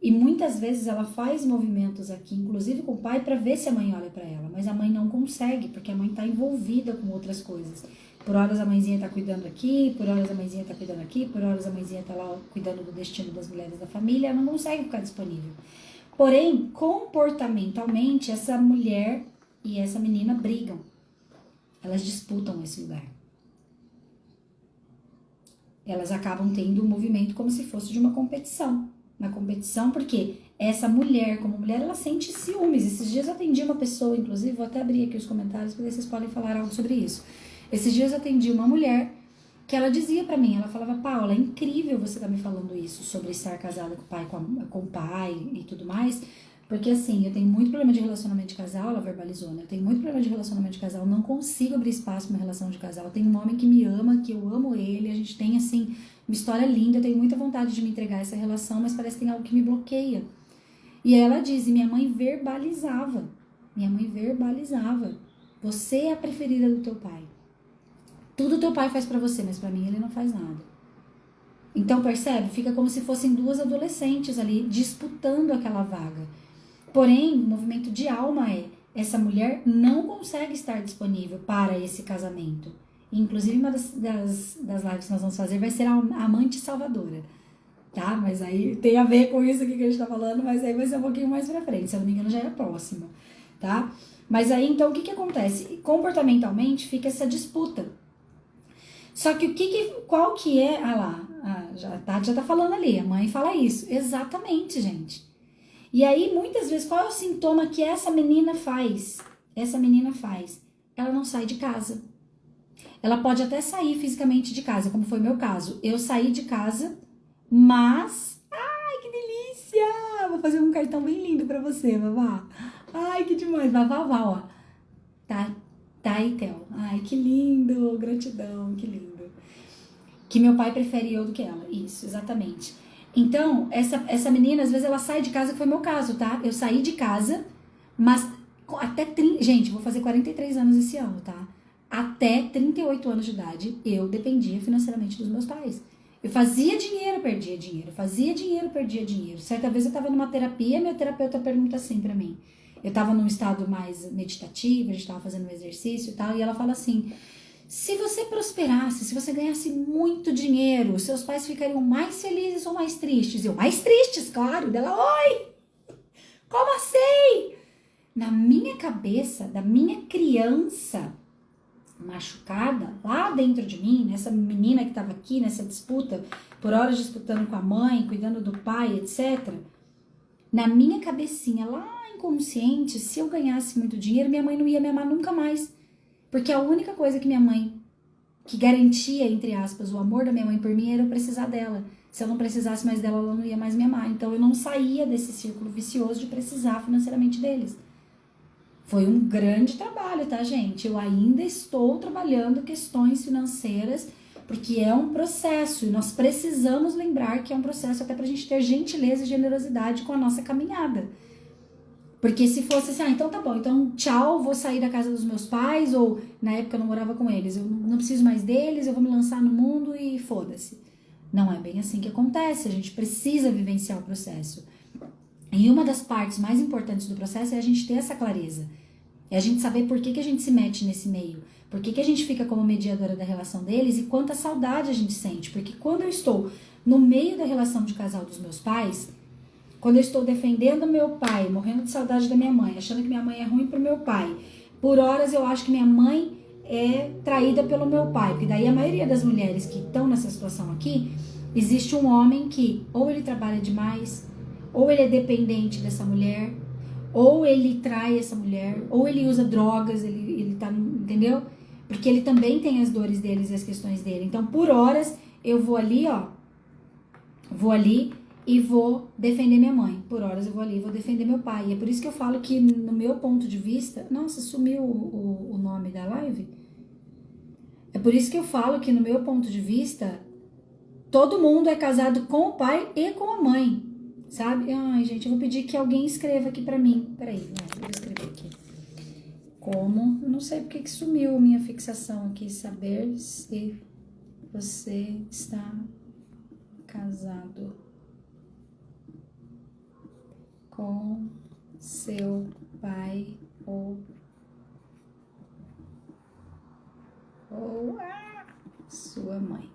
E muitas vezes ela faz movimentos aqui, inclusive com o pai, para ver se a mãe olha para ela. Mas a mãe não consegue, porque a mãe tá envolvida com outras coisas. Por horas a mãezinha tá cuidando aqui, por horas a mãezinha tá cuidando aqui, por horas a mãezinha tá lá cuidando do destino das mulheres da família, ela não consegue ficar disponível. Porém, comportamentalmente, essa mulher e essa menina brigam. Elas disputam esse lugar. Elas acabam tendo um movimento como se fosse de uma competição. Uma competição porque essa mulher, como mulher, ela sente ciúmes. Esses dias eu atendi uma pessoa, inclusive, vou até abrir aqui os comentários para ver se vocês podem falar algo sobre isso. Esses dias eu atendi uma mulher que ela dizia pra mim, ela falava, Paula, é incrível você tá me falando isso, sobre estar casada com o pai, com o pai e tudo mais, porque assim, eu tenho muito problema de relacionamento de casal, ela verbalizou, né? Eu tenho muito problema de relacionamento de casal, não consigo abrir espaço pra uma relação de casal. Tem um homem que me ama, que eu amo ele, a gente tem, assim, uma história linda, eu tenho muita vontade de me entregar a essa relação, mas parece que tem algo que me bloqueia. E aí ela diz, e minha mãe verbalizava, você é a preferida do teu pai. Tudo teu pai faz pra você, mas pra mim ele não faz nada. Então, percebe? Fica como se fossem duas adolescentes ali disputando aquela vaga. Porém, o movimento de alma é, essa mulher não consegue estar disponível para esse casamento. Inclusive, uma das lives que nós vamos fazer vai ser a amante salvadora, tá? Mas aí tem a ver com isso aqui que a gente tá falando, mas aí vai ser um pouquinho mais pra frente, se eu não me engano já é a próxima, tá? Mas aí, então, o que acontece? Comportamentalmente, fica essa disputa. Só que qual que é, a Tati já tá falando ali, a mãe fala isso, exatamente, gente. E aí, muitas vezes, qual é o sintoma que essa menina faz? Ela não sai de casa. Ela pode até sair fisicamente de casa, como foi meu caso. Eu saí de casa, mas, ai, que delícia! Vou fazer um cartão bem lindo pra você, Vavá. Ai, que demais, Vavá, ó. Taitel. Ai, que lindo, gratidão, que lindo. Que meu pai prefere eu do que ela. Isso, exatamente. Então, essa menina, às vezes, ela sai de casa, que foi meu caso, tá? Eu saí de casa, mas até 30... Gente, vou fazer 43 anos esse ano, tá? Até 38 anos de idade, eu dependia financeiramente dos meus pais. Eu fazia dinheiro, perdia dinheiro. Fazia dinheiro, perdia dinheiro. Certa vez eu tava numa terapia, minha terapeuta pergunta assim pra mim. Eu tava num estado mais meditativo, a gente tava fazendo um exercício e tal, e ela fala assim... Se você prosperasse, se você ganhasse muito dinheiro, seus pais ficariam mais felizes ou mais tristes? Eu, mais tristes, claro. Dela, oi! Como assim? Na minha cabeça, da minha criança machucada, lá dentro de mim, nessa menina que estava aqui, nessa disputa, por horas disputando com a mãe, cuidando do pai, etc. Na minha cabecinha, lá inconsciente, se eu ganhasse muito dinheiro, minha mãe não ia me amar nunca mais. Porque a única coisa que minha mãe, que garantia, entre aspas, o amor da minha mãe por mim, era eu precisar dela. Se eu não precisasse mais dela, ela não ia mais me amar. Então eu não saía desse círculo vicioso de precisar financeiramente deles. Foi um grande trabalho, tá, gente? Eu ainda estou trabalhando questões financeiras, porque é um processo. E nós precisamos lembrar que é um processo até pra gente ter gentileza e generosidade com a nossa caminhada. Porque se fosse assim, então tá bom, então tchau, vou sair da casa dos meus pais, ou na época eu não morava com eles, eu não preciso mais deles, eu vou me lançar no mundo e foda-se. Não é bem assim que acontece, a gente precisa vivenciar o processo. E uma das partes mais importantes do processo é a gente ter essa clareza. É a gente saber por que a gente se mete nesse meio, por que a gente fica como mediadora da relação deles e quanta saudade a gente sente. Porque quando eu estou no meio da relação de casal dos meus pais... Quando eu estou defendendo meu pai, morrendo de saudade da minha mãe, achando que minha mãe é ruim pro meu pai, por horas eu acho que minha mãe é traída pelo meu pai, porque daí a maioria das mulheres que estão nessa situação aqui, existe um homem que ou ele trabalha demais, ou ele é dependente dessa mulher, ou ele trai essa mulher, ou ele usa drogas, ele tá, entendeu? Porque ele também tem as dores deles e as questões dele. Então, por horas, eu vou ali, e vou defender minha mãe. Por horas eu vou ali e vou defender meu pai. E é por isso que eu falo que, no meu ponto de vista... Nossa, sumiu o nome da live? É por isso que eu falo que, no meu ponto de vista, todo mundo é casado com o pai e com a mãe. Sabe? Ai, gente, eu vou pedir que alguém escreva aqui pra mim. Peraí, eu vou escrever aqui. Como? Eu não sei porque que sumiu a minha fixação aqui. Saber se você está casado com seu pai ou sua mãe.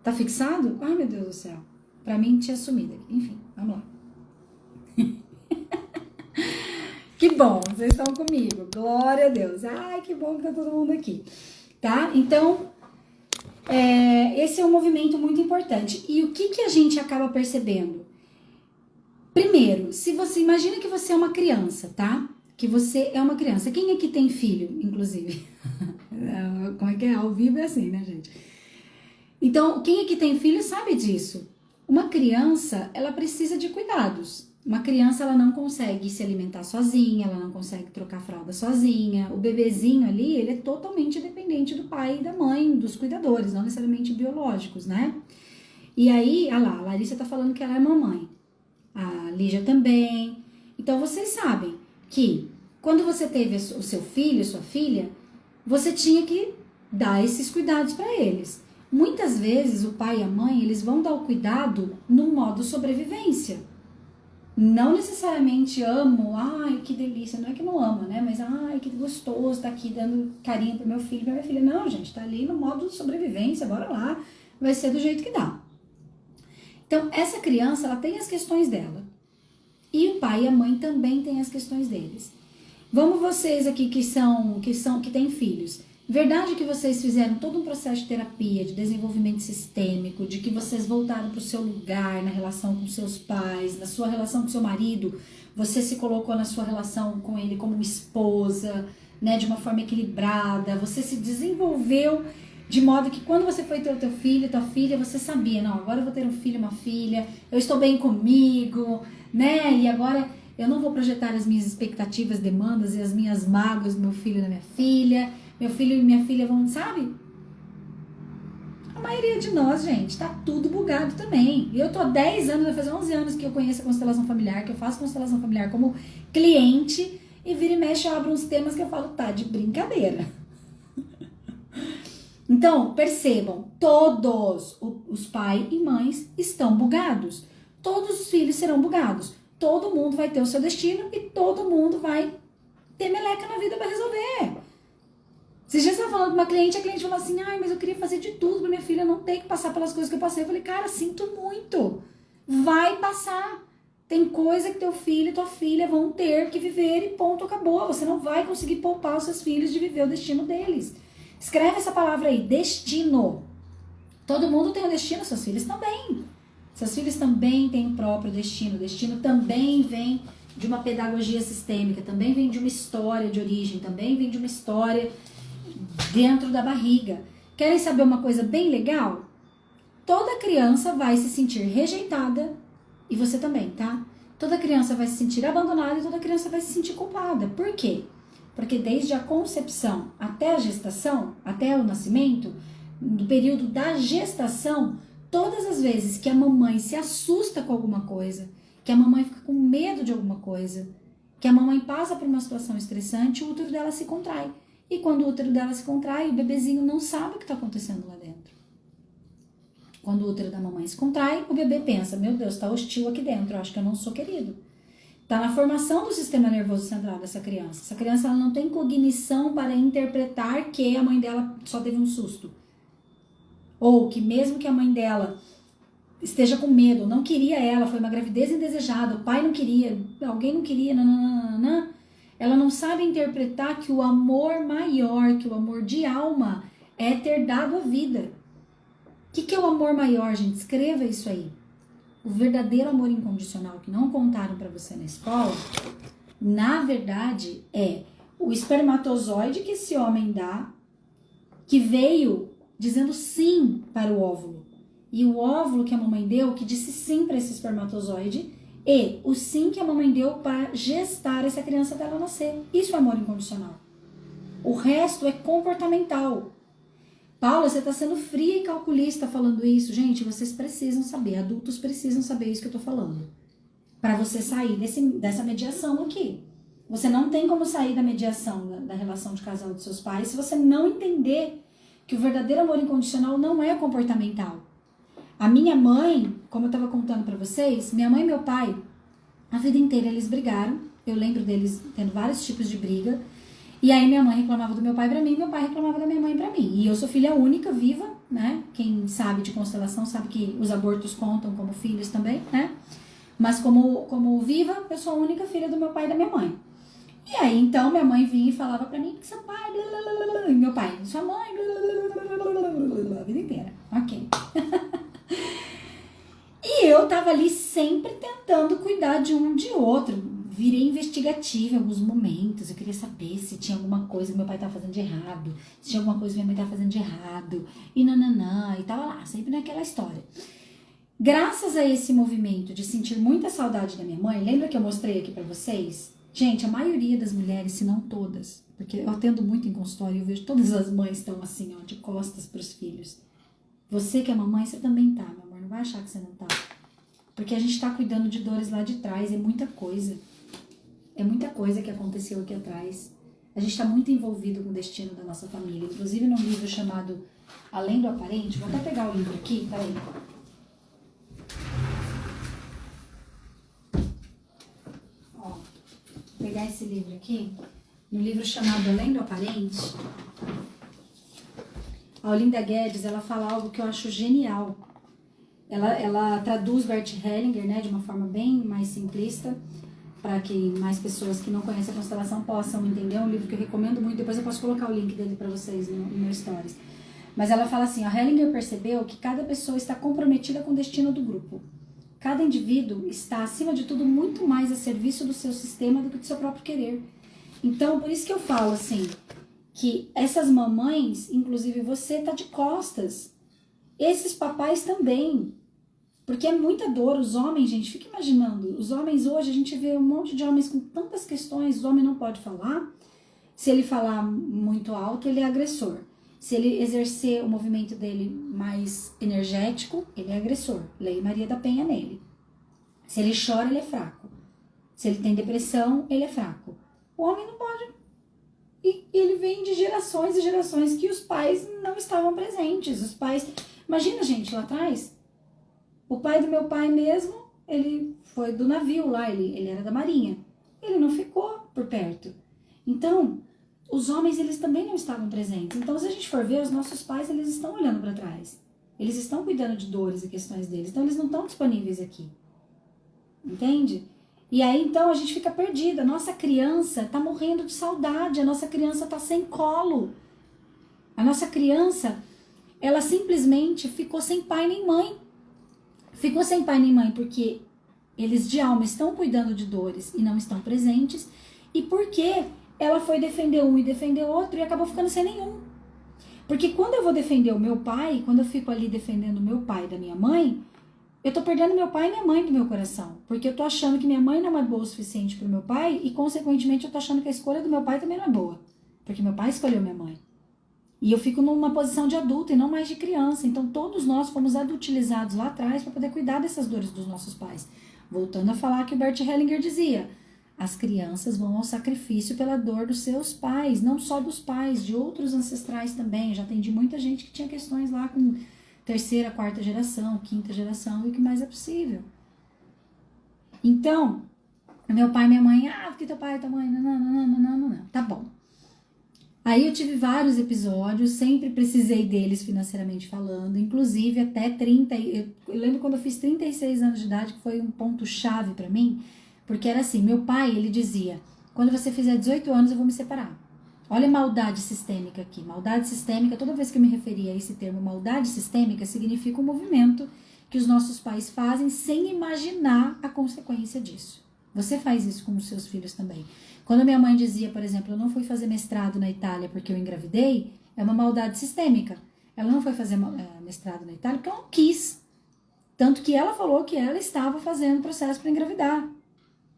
Tá fixado? Ai, meu Deus do céu. Pra mim tinha sumido aqui. Enfim, vamos lá. Que bom, vocês estão comigo. Glória a Deus. Ai, que bom que tá todo mundo aqui. Tá? Então, esse é um movimento muito importante. E o que a gente acaba percebendo? Primeiro, se você imagina que você é uma criança, tá? Que você é uma criança. Quem aqui tem filho, inclusive? Como é que é? Ao vivo é assim, né, gente? Então, quem aqui tem filho sabe disso. Uma criança, ela precisa de cuidados. Uma criança, ela não consegue se alimentar sozinha, ela não consegue trocar fralda sozinha. O bebezinho ali, ele é totalmente dependente do pai e da mãe, dos cuidadores, não necessariamente biológicos, né? E aí, olha lá, a Larissa tá falando que ela é mamãe. A Lígia também. Então, vocês sabem que quando você teve o seu filho, sua filha, você tinha que dar esses cuidados para eles. Muitas vezes, o pai e a mãe, eles vão dar o cuidado no modo sobrevivência. Não necessariamente amo, ai, que delícia, não é que não ama, né? Mas, ai, que gostoso, tá aqui dando carinho pro meu filho, pra minha filha. Não, gente, tá ali no modo sobrevivência, bora lá, vai ser do jeito que dá. Então, essa criança, ela tem as questões dela. E o pai e a mãe também têm as questões deles. Vamos vocês aqui que têm filhos. Verdade que vocês fizeram todo um processo de terapia, de desenvolvimento sistêmico, de que vocês voltaram para o seu lugar na relação com seus pais, na sua relação com seu marido, você se colocou na sua relação com ele como esposa, né, de uma forma equilibrada, você se desenvolveu de modo que quando você foi ter o teu filho, tua filha, você sabia, não, agora eu vou ter um filho, uma filha, eu estou bem comigo, né, e agora eu não vou projetar as minhas expectativas, demandas e as minhas mágoas do meu filho e da minha filha. Meu filho e minha filha vão, sabe? A maioria de nós, gente, tá tudo bugado também. Eu tô há 10 anos, vai fazer 11 anos que eu conheço a constelação familiar, que eu faço constelação familiar como cliente, e vira e mexe eu abro uns temas que eu falo, tá, de brincadeira. Então, percebam, todos os pais e mães estão bugados. Todos os filhos serão bugados. Todo mundo vai ter o seu destino e todo mundo vai ter meleca na vida pra resolver. Esses dias eu estava falando com uma cliente, a cliente falou assim, ai, mas eu queria fazer de tudo pra minha filha não ter que passar pelas coisas que eu passei. Eu falei, cara, sinto muito. Vai passar. Tem coisa que teu filho e tua filha vão ter que viver e ponto, acabou. Você não vai conseguir poupar os seus filhos de viver o destino deles. Escreve essa palavra aí, destino. Todo mundo tem um destino, seus filhos também. Seus filhos também têm o próprio destino. O destino também vem de uma pedagogia sistêmica, também vem de uma história de origem, também vem de uma história dentro da barriga. Querem saber uma coisa bem legal? Toda criança vai se sentir rejeitada, e você também, tá? Toda criança vai se sentir abandonada e toda criança vai se sentir culpada. Por quê? Porque desde a concepção até a gestação, até o nascimento, no período da gestação, todas as vezes que a mamãe se assusta com alguma coisa, que a mamãe fica com medo de alguma coisa, que a mamãe passa por uma situação estressante, o útero dela se contrai. E quando o útero dela se contrai, o bebezinho não sabe o que está acontecendo lá dentro. Quando o útero da mamãe se contrai, o bebê pensa, meu Deus, está hostil aqui dentro, eu acho que eu não sou querido. Está na formação do sistema nervoso central dessa criança. Essa criança ela não tem cognição para interpretar que a mãe dela só teve um susto. Ou que mesmo que a mãe dela esteja com medo, não queria ela, foi uma gravidez indesejada, o pai não queria, alguém não queria, nananana, ela não sabe interpretar que o amor maior, que o amor de alma é ter dado a vida. O que é o amor maior, gente? Escreva isso aí. O verdadeiro amor incondicional que não contaram para você na escola, na verdade, é o espermatozoide que esse homem dá, que veio dizendo sim para o óvulo. E o óvulo que a mamãe deu, que disse sim para esse espermatozoide, e o sim que a mamãe deu para gestar essa criança dela nascer. Isso é amor incondicional. O resto é comportamental. Paula, você está sendo fria e calculista falando isso. Gente, vocês precisam saber, adultos precisam saber isso que eu estou falando. Para você sair dessa mediação aqui. Você não tem como sair da mediação da relação de casal dos seus pais se você não entender que o verdadeiro amor incondicional não é comportamental. A minha mãe, como eu estava contando para vocês, minha mãe e meu pai, a vida inteira eles brigaram. Eu lembro deles tendo vários tipos de briga. E aí minha mãe reclamava do meu pai pra mim, meu pai reclamava da minha mãe pra mim. E eu sou filha única, viva, né? Quem sabe de constelação sabe que os abortos contam como filhos também, né? Mas como viva, eu sou a única filha do meu pai e da minha mãe. E aí, então, minha mãe vinha e falava pra mim que seu pai, blá, blá, blá, blá, e meu pai, sua mãe, blá, blá, blá, blá, blá, blá, blá, a vida inteira. Ok. E eu tava ali sempre tentando cuidar de um de outro. Virei investigativa em alguns momentos. Eu queria saber se tinha alguma coisa que meu pai tava fazendo de errado, se tinha alguma coisa que minha mãe tava fazendo de errado, e nananã, e tava lá, sempre naquela história. Graças a esse movimento de sentir muita saudade da minha mãe, lembra que eu mostrei aqui pra vocês? Gente, a maioria das mulheres, se não todas, porque eu atendo muito em consultório e eu vejo todas as mães estão assim, ó, de costas pros filhos. Você que é mamãe, você também tá, meu amor, não vai achar que você não tá. Porque a gente tá cuidando de dores lá de trás, é muita coisa. É muita coisa que aconteceu aqui atrás. A gente tá muito envolvido com o destino da nossa família. Inclusive num livro chamado Além do Aparente, vou até pegar o livro aqui, peraí. Pegar esse livro aqui, no livro chamado Além do Aparente, a Olinda Guedes, ela fala algo que eu acho genial. Ela traduz Bert Hellinger, né, de uma forma bem mais simplista, para que mais pessoas que não conhecem a constelação possam entender. É um livro que eu recomendo muito, depois eu posso colocar o link dele para vocês no meu stories. Mas ela fala assim, ó, Hellinger percebeu que cada pessoa está comprometida com o destino do grupo. Cada indivíduo está, acima de tudo, muito mais a serviço do seu sistema do que do seu próprio querer. Então, por isso que eu falo assim, que essas mamães, inclusive você, tá de costas. Esses papais também. Porque é muita dor. Os homens, gente, fica imaginando. Os homens hoje, a gente vê um monte de homens com tantas questões. O homem não pode falar. Se ele falar muito alto, ele é agressor. Se ele exercer o movimento dele mais energético, ele é agressor. Lei Maria da Penha nele. Se ele chora, ele é fraco. Se ele tem depressão, ele é fraco. O homem não pode. E ele vem de gerações e gerações que os pais não estavam presentes. Os pais... Imagina, gente, lá atrás, o pai do meu pai mesmo, ele foi do navio lá, ele era da marinha. Ele não ficou por perto. Então... Os homens, eles também não estavam presentes. Então, se a gente for ver, os nossos pais, eles estão olhando para trás. Eles estão cuidando de dores e questões deles. Então, eles não estão disponíveis aqui. Entende? E aí, então, a gente fica perdida. A nossa criança está morrendo de saudade. A nossa criança está sem colo. A nossa criança, ela simplesmente ficou sem pai nem mãe. Ficou sem pai nem mãe porque eles de alma estão cuidando de dores e não estão presentes. E porque ela foi defender um e defender outro e acabou ficando sem nenhum. Porque quando eu vou defender o meu pai, quando eu fico ali defendendo o meu pai da minha mãe, eu tô perdendo meu pai e minha mãe do meu coração. Porque eu tô achando que minha mãe não é boa o suficiente pro meu pai e, consequentemente, eu tô achando que a escolha do meu pai também não é boa. Porque meu pai escolheu minha mãe. E eu fico numa posição de adulto e não mais de criança. Então, todos nós fomos adultilizados lá atrás para poder cuidar dessas dores dos nossos pais. Voltando a falar que o Bert Hellinger dizia... As crianças vão ao sacrifício pela dor dos seus pais, não só dos pais, de outros ancestrais também. Já atendi muita gente que tinha questões lá com terceira, quarta geração, quinta geração e o que mais é possível. Então, meu pai e minha mãe, porque teu pai e tua mãe, não, tá bom. Aí eu tive vários episódios, sempre precisei deles financeiramente falando, inclusive até 30, eu lembro quando eu fiz 36 anos de idade, que foi um ponto chave pra mim. Porque era assim, meu pai, ele dizia, quando você fizer 18 anos eu vou me separar. Olha a maldade sistêmica aqui. Maldade sistêmica, toda vez que eu me referia a esse termo, maldade sistêmica, significa um movimento que os nossos pais fazem sem imaginar a consequência disso. Você faz isso com os seus filhos também. Quando minha mãe dizia, por exemplo, eu não fui fazer mestrado na Itália porque eu engravidei, é uma maldade sistêmica. Ela não foi fazer mestrado na Itália porque ela não quis. Tanto que ela falou que ela estava fazendo processo para engravidar.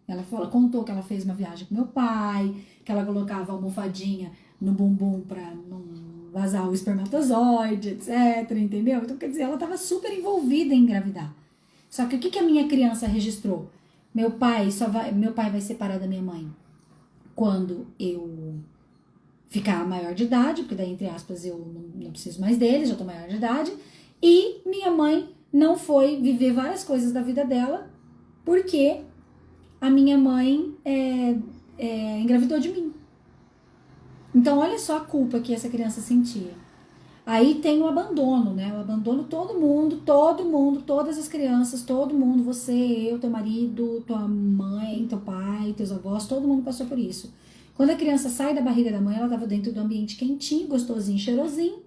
Ela contou que ela fez uma viagem com meu pai, que ela colocava a almofadinha no bumbum para não vazar o espermatozoide, etc, entendeu? Então, quer dizer, ela estava super envolvida em engravidar. Só que o que a minha criança registrou? Meu pai vai separar da minha mãe quando eu ficar maior de idade, porque daí, entre aspas, eu não preciso mais dele, já tô maior de idade, e minha mãe não foi viver várias coisas da vida dela, porque a minha mãe engravidou de mim. Então, olha só a culpa que essa criança sentia. Aí tem o abandono, né? O abandono todo mundo, todas as crianças, todo mundo, você, eu, teu marido, tua mãe, teu pai, teus avós, todo mundo passou por isso. Quando a criança sai da barriga da mãe, ela estava dentro do ambiente quentinho, gostosinho, cheirosinho.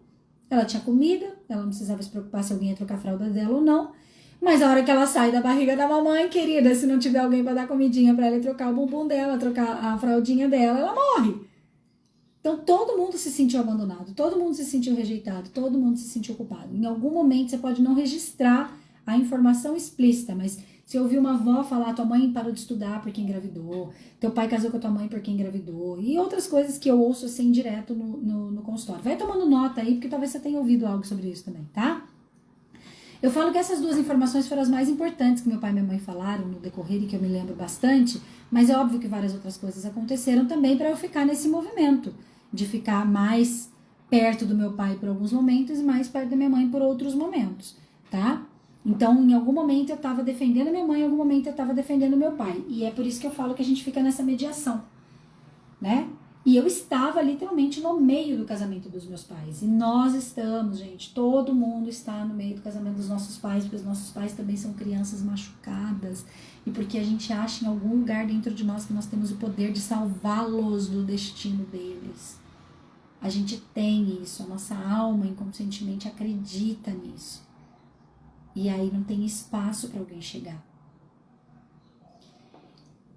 Ela tinha comida, ela não precisava se preocupar se alguém ia trocar a fralda dela ou não. Mas a hora que ela sai da barriga da mamãe, querida, se não tiver alguém para dar comidinha para ela e trocar o bumbum dela, trocar a fraldinha dela, ela morre. Então, todo mundo se sentiu abandonado, todo mundo se sentiu rejeitado, todo mundo se sentiu culpado. Em algum momento, você pode não registrar a informação explícita, mas se ouvir uma avó falar, tua mãe parou de estudar porque engravidou, teu pai casou com a tua mãe porque engravidou, e outras coisas que eu ouço assim direto no consultório. Vai tomando nota aí, porque talvez você tenha ouvido algo sobre isso também, tá? Eu falo que essas duas informações foram as mais importantes que meu pai e minha mãe falaram no decorrer e que eu me lembro bastante, mas é óbvio que várias outras coisas aconteceram também para eu ficar nesse movimento, de ficar mais perto do meu pai por alguns momentos e mais perto da minha mãe por outros momentos, tá? Então, em algum momento eu tava defendendo a minha mãe, em algum momento eu tava defendendo o meu pai. E é por isso que eu falo que a gente fica nessa mediação, né? E eu estava literalmente no meio do casamento dos meus pais. E nós estamos, gente, todo mundo está no meio do casamento dos nossos pais, porque os nossos pais também são crianças machucadas. E porque a gente acha em algum lugar dentro de nós que nós temos o poder de salvá-los do destino deles. A gente tem isso, a nossa alma inconscientemente acredita nisso. E aí não tem espaço para alguém chegar.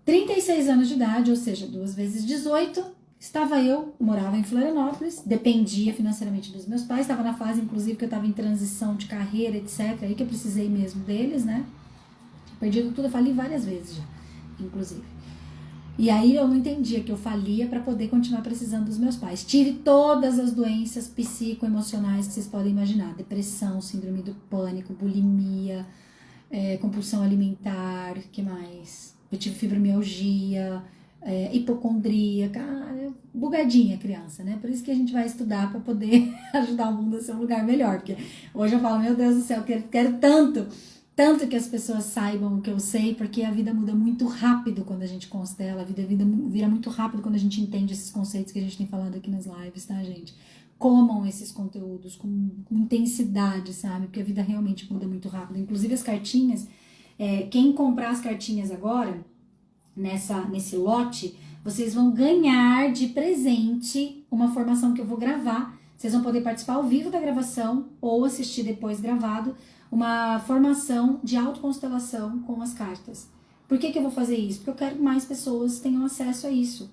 36 anos de idade, ou seja, 2 vezes 18, estava eu, morava em Florianópolis, dependia financeiramente dos meus pais, estava na fase, inclusive, que eu estava em transição de carreira, etc., aí que eu precisei mesmo deles, né? Tinha perdido tudo, eu fali várias vezes já, inclusive. E aí eu não entendia que eu falia para poder continuar precisando dos meus pais. Tive todas as doenças psicoemocionais que vocês podem imaginar. Depressão, síndrome do pânico, bulimia, compulsão alimentar, que mais? Eu tive fibromialgia, hipocondria, cara, bugadinha criança, né? Por isso que a gente vai estudar para poder ajudar o mundo a ser um lugar melhor. Porque hoje eu falo, meu Deus do céu, quero tanto que as pessoas saibam o que eu sei, porque a vida muda muito rápido quando a gente constela, a vida vira muito rápido quando a gente entende esses conceitos que a gente tem falado aqui nas lives, tá, gente? Comam esses conteúdos com intensidade, sabe? Porque a vida realmente muda muito rápido. Inclusive as cartinhas, quem comprar as cartinhas agora, nesse lote, vocês vão ganhar de presente uma formação que eu vou gravar. Vocês vão poder participar ao vivo da gravação ou assistir depois gravado, uma formação de autoconstelação com as cartas. Por que eu vou fazer isso? Porque eu quero que mais pessoas tenham acesso a isso.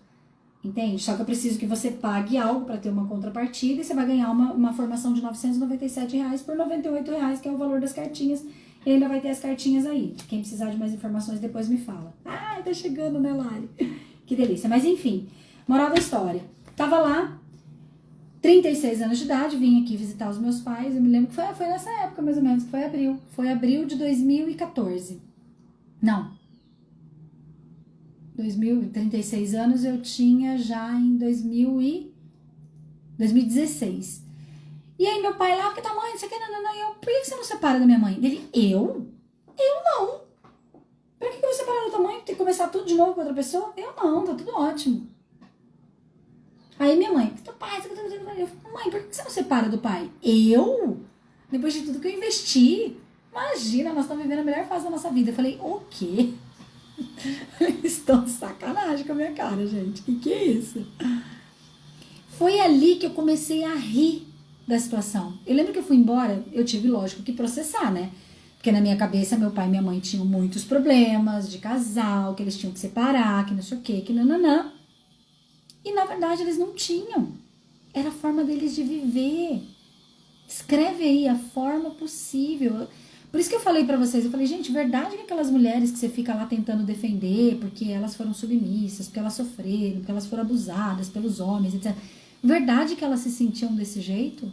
Entende? Só que eu preciso que você pague algo para ter uma contrapartida e você vai ganhar uma formação de R$ 997 por R$ 98, que é o valor das cartinhas. E ainda vai ter as cartinhas aí. Quem precisar de mais informações depois me fala. Ah, tá chegando, né, Lari? Que delícia. Mas enfim, moral da história. Tava lá, 36 anos de idade, vim aqui visitar os meus pais. Eu me lembro que foi nessa época, mais ou menos, que foi abril. Foi abril de 2014. Não. 36 anos eu tinha já em 2016. E aí meu pai lá, porque tua mãe, não sei o que, não, eu, por que você não separa da minha mãe? Ele, eu? Eu não. Pra que eu vou separar da tua mãe? Tem que começar tudo de novo com outra pessoa? Eu não, tá tudo ótimo. Aí minha mãe, teu pai, eu falo, mãe, por que você não separa do pai? Eu? Depois de tudo que eu investi? Imagina, nós estamos vivendo a melhor fase da nossa vida. Eu falei, o quê? Estão de sacanagem com a minha cara, gente. Que é isso? Foi ali que eu comecei a rir da situação. Eu lembro que eu fui embora, eu tive, lógico, que processar, né? Porque na minha cabeça, meu pai e minha mãe tinham muitos problemas de casal, que eles tinham que separar, que não sei o quê, que nananã. E na verdade eles não tinham. Era a forma deles de viver. Escreve aí a forma possível. Por isso que eu falei pra vocês, eu falei, gente, verdade que aquelas mulheres que você fica lá tentando defender, porque elas foram submissas, porque elas sofreram, porque elas foram abusadas pelos homens, etc. Verdade que elas se sentiam desse jeito?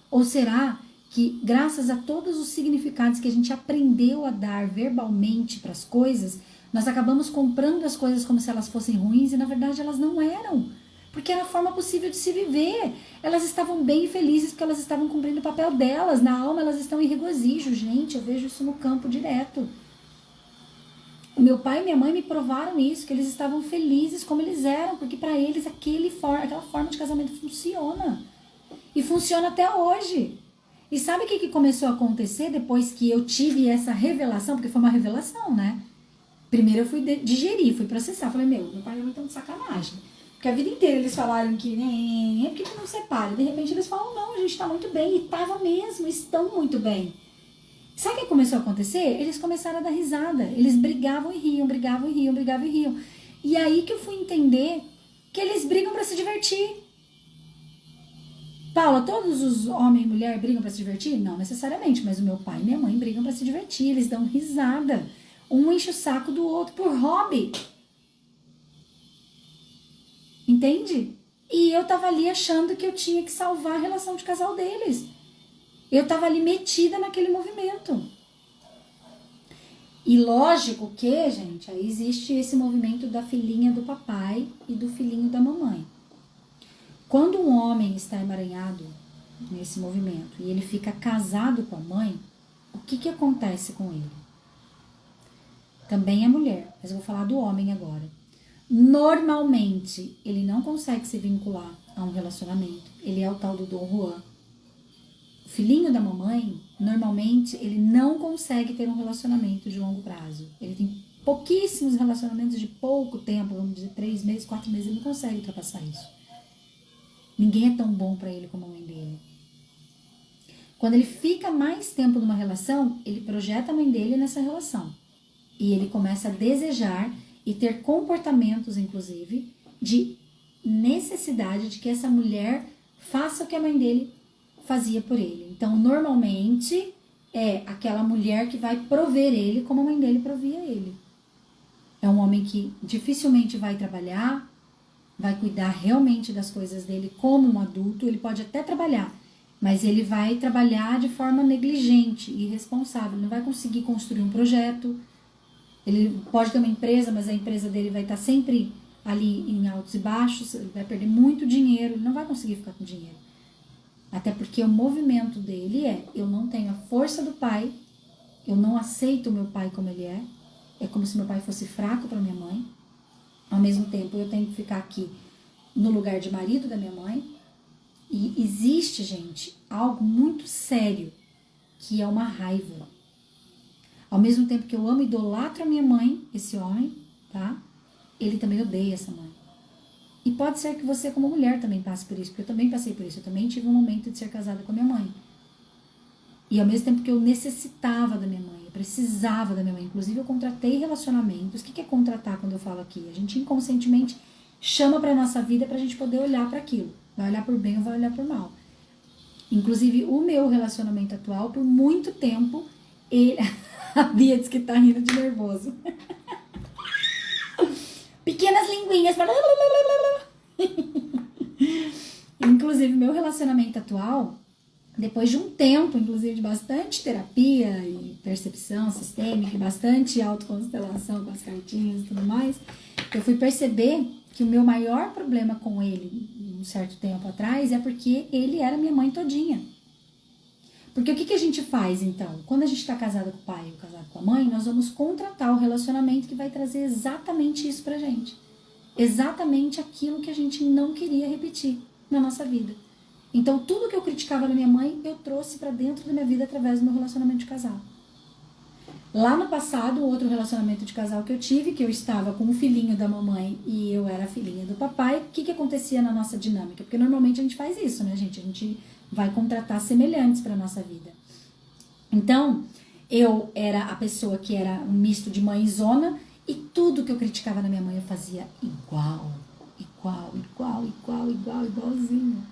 Ou será que, graças a todos os significados que a gente aprendeu a dar verbalmente para as coisas, nós acabamos comprando as coisas como se elas fossem ruins e, na verdade, elas não eram. Porque era a forma possível de se viver. Elas estavam bem felizes porque elas estavam cumprindo o papel delas. Na alma, elas estão em regozijo. Gente, eu vejo isso no campo direto. Meu pai e minha mãe me provaram isso, que eles estavam felizes como eles eram, porque para eles aquela forma de casamento funciona. E funciona até hoje. E sabe o que começou a acontecer depois que eu tive essa revelação? Porque foi uma revelação, né? Primeiro eu fui digerir, fui processar. Falei, meu pai e minha mãe estão de sacanagem. Porque a vida inteira eles falaram que por que não separa? De repente eles falam, não, a gente tá muito bem. E tava mesmo, estão muito bem. Sabe o que começou a acontecer? Eles começaram a dar risada. Eles brigavam e riam, brigavam e riam, brigavam e riam. E aí que eu fui entender que eles brigam para se divertir. Paula, todos os homens e mulher brigam para se divertir? Não necessariamente, mas o meu pai e minha mãe brigam para se divertir. Eles dão risada. Um enche o saco do outro por hobby. Entende? E eu tava ali achando que eu tinha que salvar a relação de casal deles. Eu tava ali metida naquele movimento. E lógico que, gente, aí existe esse movimento da filhinha do papai e do filhinho da mamãe. Quando um homem está emaranhado nesse movimento e ele fica casado com a mãe, o que acontece com ele? Também é mulher, mas eu vou falar do homem agora. Normalmente, ele não consegue se vincular a um relacionamento. Ele é o tal do Dom Juan. O filhinho da mamãe, normalmente, ele não consegue ter um relacionamento de longo prazo. Ele tem pouquíssimos relacionamentos de pouco tempo, vamos dizer 3 meses, 4 meses, ele não consegue ultrapassar isso. Ninguém é tão bom para ele como a mãe dele. Quando ele fica mais tempo numa relação, ele projeta a mãe dele nessa relação. E ele começa a desejar e ter comportamentos, inclusive, de necessidade de que essa mulher faça o que a mãe dele fazia por ele. Então, normalmente, é aquela mulher que vai prover ele como a mãe dele provia ele. É um homem que dificilmente vai trabalhar, vai cuidar realmente das coisas dele como um adulto. Ele pode até trabalhar, mas ele vai trabalhar de forma negligente e irresponsável. Ele não vai conseguir construir um projeto. Ele pode ter uma empresa, mas a empresa dele vai estar sempre ali em altos e baixos. Ele vai perder muito dinheiro, ele não vai conseguir ficar com dinheiro. Até porque o movimento dele eu não tenho a força do pai, eu não aceito o meu pai como ele é. É como se meu pai fosse fraco para minha mãe. Ao mesmo tempo, eu tenho que ficar aqui no lugar de marido da minha mãe. E existe, gente, algo muito sério, que é uma raiva. Ao mesmo tempo que eu amo e idolatro a minha mãe, esse homem, tá? Ele também odeia essa mãe. E pode ser que você, como mulher, também passe por isso, porque eu também passei por isso. Eu também tive um momento de ser casada com a minha mãe. E ao mesmo tempo que eu necessitava da minha mãe, eu precisava da minha mãe. Inclusive, eu contratei relacionamentos. O que é contratar quando eu falo aqui? A gente inconscientemente chama pra nossa vida pra gente poder olhar para aquilo. Vai olhar por bem ou vai olhar por mal. Inclusive, o meu relacionamento atual, por muito tempo, ele... A Bia diz que tá rindo de nervoso. Pequenas linguinhas. Inclusive, meu relacionamento atual, depois de um tempo, inclusive de bastante terapia e percepção sistêmica, e bastante autoconstelação com as cartinhas e tudo mais, eu fui perceber que o meu maior problema com ele, um certo tempo atrás, é porque ele era minha mãe todinha. Porque o que a gente faz, então? Quando a gente está casado com o pai ou casado com a mãe, nós vamos contratar o relacionamento que vai trazer exatamente isso pra gente. Exatamente aquilo que a gente não queria repetir na nossa vida. Então, tudo que eu criticava na minha mãe, eu trouxe pra dentro da minha vida através do meu relacionamento de casal. Lá no passado, outro relacionamento de casal que eu tive, que eu estava com o filhinho da mamãe e eu era a filhinha do papai, o que acontecia na nossa dinâmica? Porque normalmente a gente faz isso, né, gente? A gente vai contratar semelhantes para nossa vida. Então, eu era a pessoa que era um misto de mãezona e tudo que eu criticava na minha mãe eu fazia igualzinho.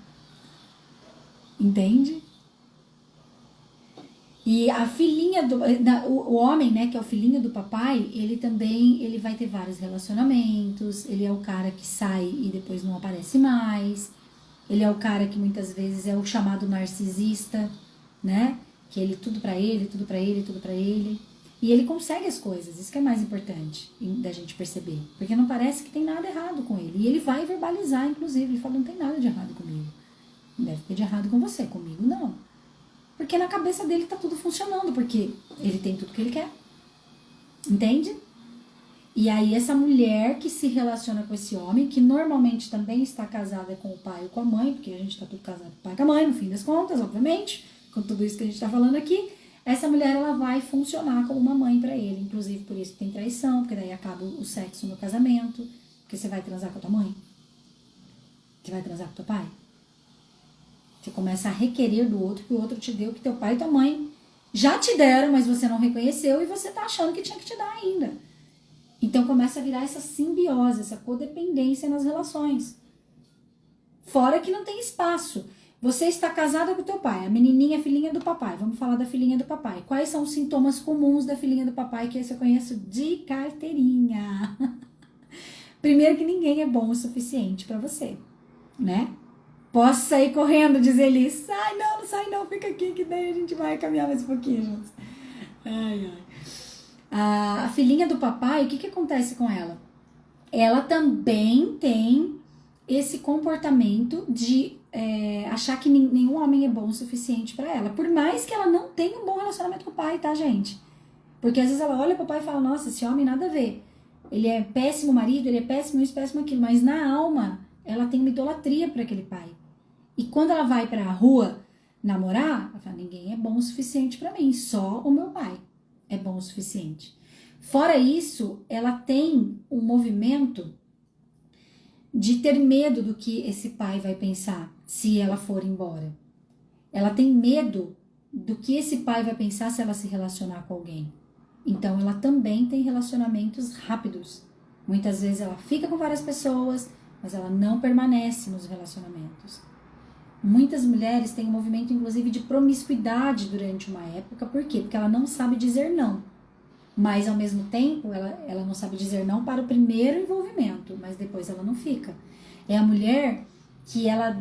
Entende? E a filhinha o homem, né, que é o filhinho do papai, ele vai ter vários relacionamentos, ele é o cara que sai e depois não aparece mais. Ele é o cara que muitas vezes é o chamado narcisista, né? Que ele tudo pra ele, tudo pra ele, tudo pra ele. E ele consegue as coisas, isso que é mais importante da gente perceber. Porque não parece que tem nada errado com ele. E ele vai verbalizar, inclusive, ele fala, não tem nada de errado comigo. Deve ter de errado com você, comigo não. Porque na cabeça dele tá tudo funcionando, porque ele tem tudo que ele quer. Entende? E aí essa mulher que se relaciona com esse homem, que normalmente também está casada com o pai ou com a mãe, porque a gente está tudo casado com o pai e com a mãe, no fim das contas, obviamente, com tudo isso que a gente está falando aqui, essa mulher ela vai funcionar como uma mãe para ele, inclusive por isso que tem traição, porque daí acaba o sexo no casamento, porque você vai transar com a tua mãe, você vai transar com o teu pai, você começa a requerer do outro que o outro te deu, que teu pai e tua mãe já te deram, mas você não reconheceu e você tá achando que tinha que te dar ainda. Então começa a virar essa simbiose, essa codependência nas relações. Fora que não tem espaço. Você está casada com o teu pai, a menininha é a filhinha do papai. Vamos falar da filhinha do papai. Quais são os sintomas comuns da filhinha do papai que esse eu conheço de carteirinha? Primeiro que ninguém é bom o suficiente para você, né? Posso sair correndo, diz ele, sai não sai não, fica aqui que daí a gente vai caminhar mais um pouquinho juntos. Ai, ai. A filhinha do papai, o que acontece com ela? Ela também tem esse comportamento de achar que nenhum homem é bom o suficiente pra ela. Por mais que ela não tenha um bom relacionamento com o pai, tá, gente? Porque às vezes ela olha pro pai e fala, nossa, esse homem nada a ver. Ele é péssimo marido, ele é péssimo isso, péssimo aquilo. Mas na alma, ela tem uma idolatria pra aquele pai. E quando ela vai pra rua namorar, ela fala, ninguém é bom o suficiente pra mim, só o meu pai é bom o suficiente. Fora isso, ela tem um movimento de ter medo do que esse pai vai pensar se ela for embora. Ela tem medo do que esse pai vai pensar se ela se relacionar com alguém. Então, ela também tem relacionamentos rápidos. Muitas vezes ela fica com várias pessoas, mas ela não permanece nos relacionamentos. Muitas mulheres têm um movimento, inclusive, de promiscuidade durante uma época. Por quê? Porque ela não sabe dizer não. Mas, ao mesmo tempo, ela não sabe dizer não para o primeiro envolvimento, mas depois ela não fica. É a mulher que ela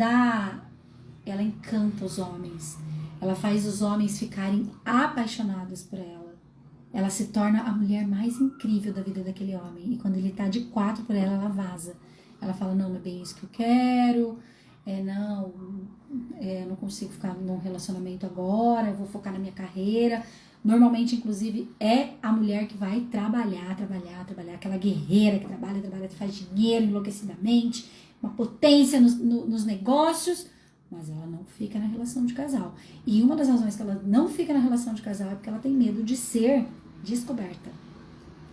encanta os homens. Ela faz os homens ficarem apaixonados por ela. Ela se torna a mulher mais incrível da vida daquele homem. E quando ele tá de quatro por ela, ela vaza. Ela fala, não é bem isso que eu quero... eu não consigo ficar num relacionamento agora, eu vou focar na minha carreira. Normalmente, inclusive, é a mulher que vai trabalhar, aquela guerreira que trabalha, faz dinheiro enlouquecidamente, uma potência nos negócios, mas ela não fica na relação de casal. E uma das razões que ela não fica na relação de casal é porque ela tem medo de ser descoberta.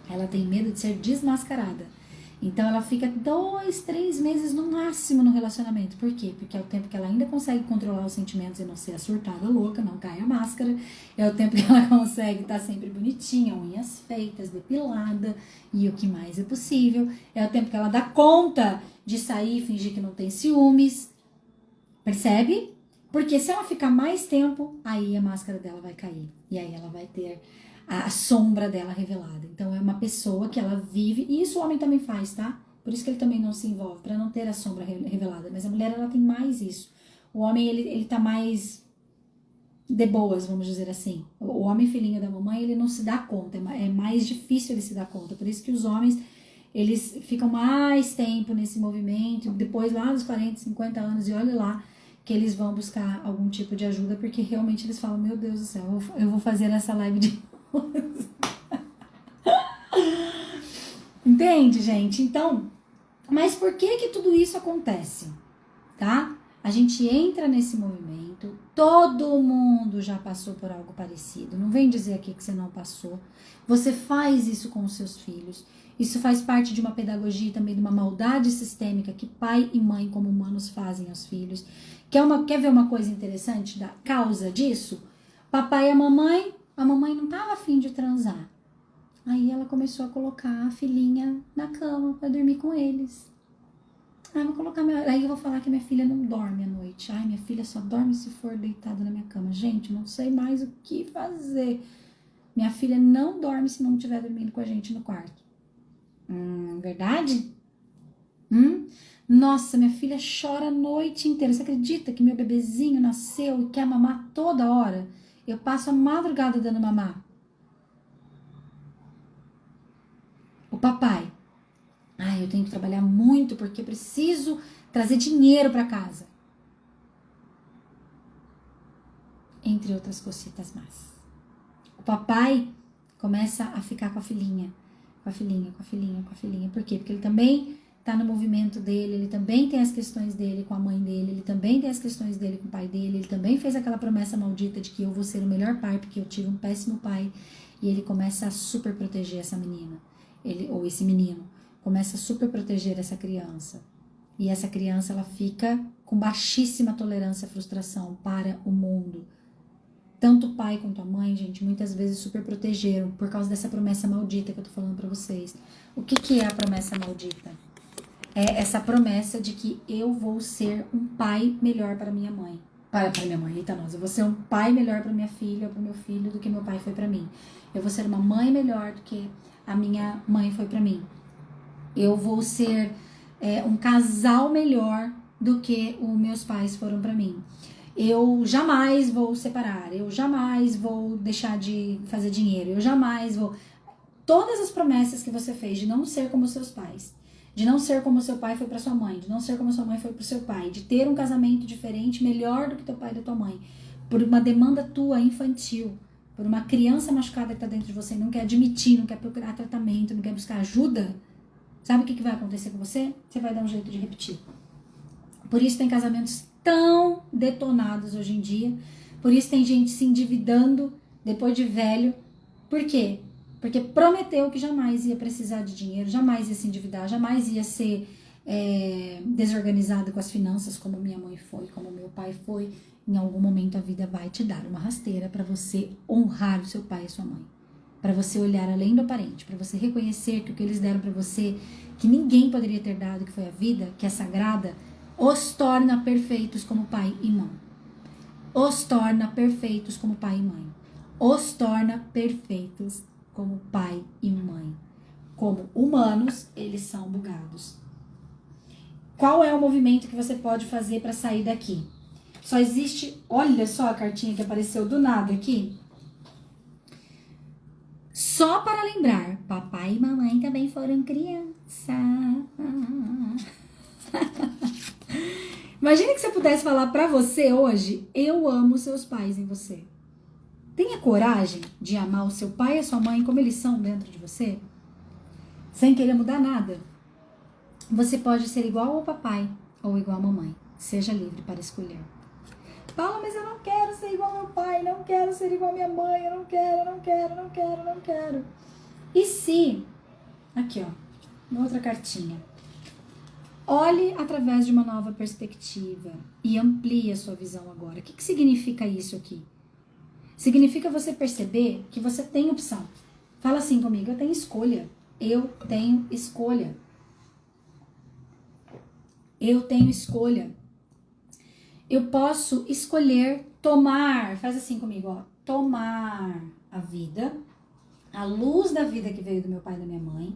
Ela tem medo de ser desmascarada. Então ela fica 2, 3 meses no máximo no relacionamento. Por quê? Porque é o tempo que ela ainda consegue controlar os sentimentos e não ser a surtada louca, não cai a máscara. É o tempo que ela consegue estar sempre bonitinha, unhas feitas, depilada e o que mais é possível. É o tempo que ela dá conta de sair e fingir que não tem ciúmes. Percebe? Porque se ela ficar mais tempo, aí a máscara dela vai cair. E aí ela vai ter a sombra dela revelada. Então é uma pessoa que ela vive, e isso o homem também faz, tá? Por isso que ele também não se envolve, para não ter a sombra revelada. Mas a mulher, ela tem mais isso. O homem, ele tá mais de boas, vamos dizer assim. O homem filhinho da mamãe, ele não se dá conta, é mais difícil ele se dar conta. Por isso que os homens, eles ficam mais tempo nesse movimento, depois lá dos 40, 50 anos, e olha lá, que eles vão buscar algum tipo de ajuda, porque realmente eles falam, meu Deus do céu, eu vou fazer essa live de... Entende, gente? Então, mas por que tudo isso acontece, tá? A gente entra nesse movimento, todo mundo já passou por algo parecido, não vem dizer aqui que você não passou. Você faz isso com os seus filhos, isso faz parte de uma pedagogia também, de uma maldade sistêmica que pai e mãe como humanos fazem aos filhos. Quer ver uma coisa interessante da causa disso? Papai e a mamãe não estava afim de transar. Aí ela começou a colocar a filhinha na cama para dormir com eles. Aí eu vou falar que minha filha não dorme à noite. Ai, minha filha só dorme se for deitada na minha cama. Gente, não sei mais o que fazer. Minha filha não dorme se não estiver dormindo com a gente no quarto. Verdade? Nossa, minha filha chora a noite inteira. Você acredita que meu bebezinho nasceu e quer mamar toda hora? Eu passo a madrugada dando mamar. O papai. Ai, eu tenho que trabalhar muito porque preciso trazer dinheiro para casa. Entre outras cositas mais. O papai começa a ficar com a filhinha. com a filhinha, com a filhinha, com a filhinha. Por quê? Porque ele também tá no movimento dele, ele também tem as questões dele com a mãe dele, ele também tem as questões dele com o pai dele, ele também fez aquela promessa maldita de que eu vou ser o melhor pai porque eu tive um péssimo pai. E ele começa a super proteger essa menina, ou esse menino, começa a super proteger essa criança. E essa criança, ela fica com baixíssima tolerância à frustração para o mundo. Tanto o pai quanto a mãe, gente, muitas vezes super protegeram por causa dessa promessa maldita que eu tô falando pra vocês. O que é a promessa maldita? É essa promessa de que eu vou ser um pai melhor para minha mãe. Para minha mãe, eita nós, eu vou ser um pai melhor para minha filha ou para meu filho do que meu pai foi para mim. Eu vou ser uma mãe melhor do que a minha mãe foi para mim. Eu vou ser um casal melhor do que os meus pais foram para mim. Eu jamais vou separar, eu jamais vou deixar de fazer dinheiro, eu jamais vou... Todas as promessas que você fez de não ser como seus pais, de não ser como seu pai foi para sua mãe, de não ser como sua mãe foi para o seu pai, de ter um casamento diferente, melhor do que teu pai e da tua mãe, por uma demanda tua infantil, por uma criança machucada que está dentro de você, não quer admitir, não quer procurar tratamento, não quer buscar ajuda, sabe o que vai acontecer com você? Você vai dar um jeito de repetir. Por isso tem casamentos tão detonados hoje em dia, por isso tem gente se endividando depois de velho. Por quê? Porque prometeu que jamais ia precisar de dinheiro, jamais ia se endividar, jamais ia ser desorganizado com as finanças, como minha mãe foi, como meu pai foi. Em algum momento a vida vai te dar uma rasteira para você honrar o seu pai e sua mãe. Para você olhar além do aparente, para você reconhecer que o que eles deram para você, que ninguém poderia ter dado, que foi a vida, que é sagrada, os torna perfeitos como pai e mãe. Os torna perfeitos como pai e mãe. Os torna perfeitos como pai e mãe. Como humanos, eles são bugados. Qual é o movimento que você pode fazer para sair daqui? Só existe, olha só a cartinha que apareceu do nada aqui. Só para lembrar, papai e mamãe também foram criança. Imagina que você pudesse falar para você hoje, eu amo seus pais em você. Tenha coragem de amar o seu pai e a sua mãe como eles são dentro de você, sem querer mudar nada. Você pode ser igual ao papai ou igual à mamãe. Seja livre para escolher. Paula, mas eu não quero ser igual ao meu pai, não quero ser igual à minha mãe, eu não quero. E se... Aqui, ó, uma outra cartinha. Olhe através de uma nova perspectiva e amplie a sua visão agora. O que significa isso aqui? Significa você perceber que você tem opção. Fala assim comigo, eu tenho escolha. Eu tenho escolha. Eu tenho escolha. Eu posso escolher tomar, faz assim comigo, ó, tomar a vida, a luz da vida que veio do meu pai e da minha mãe,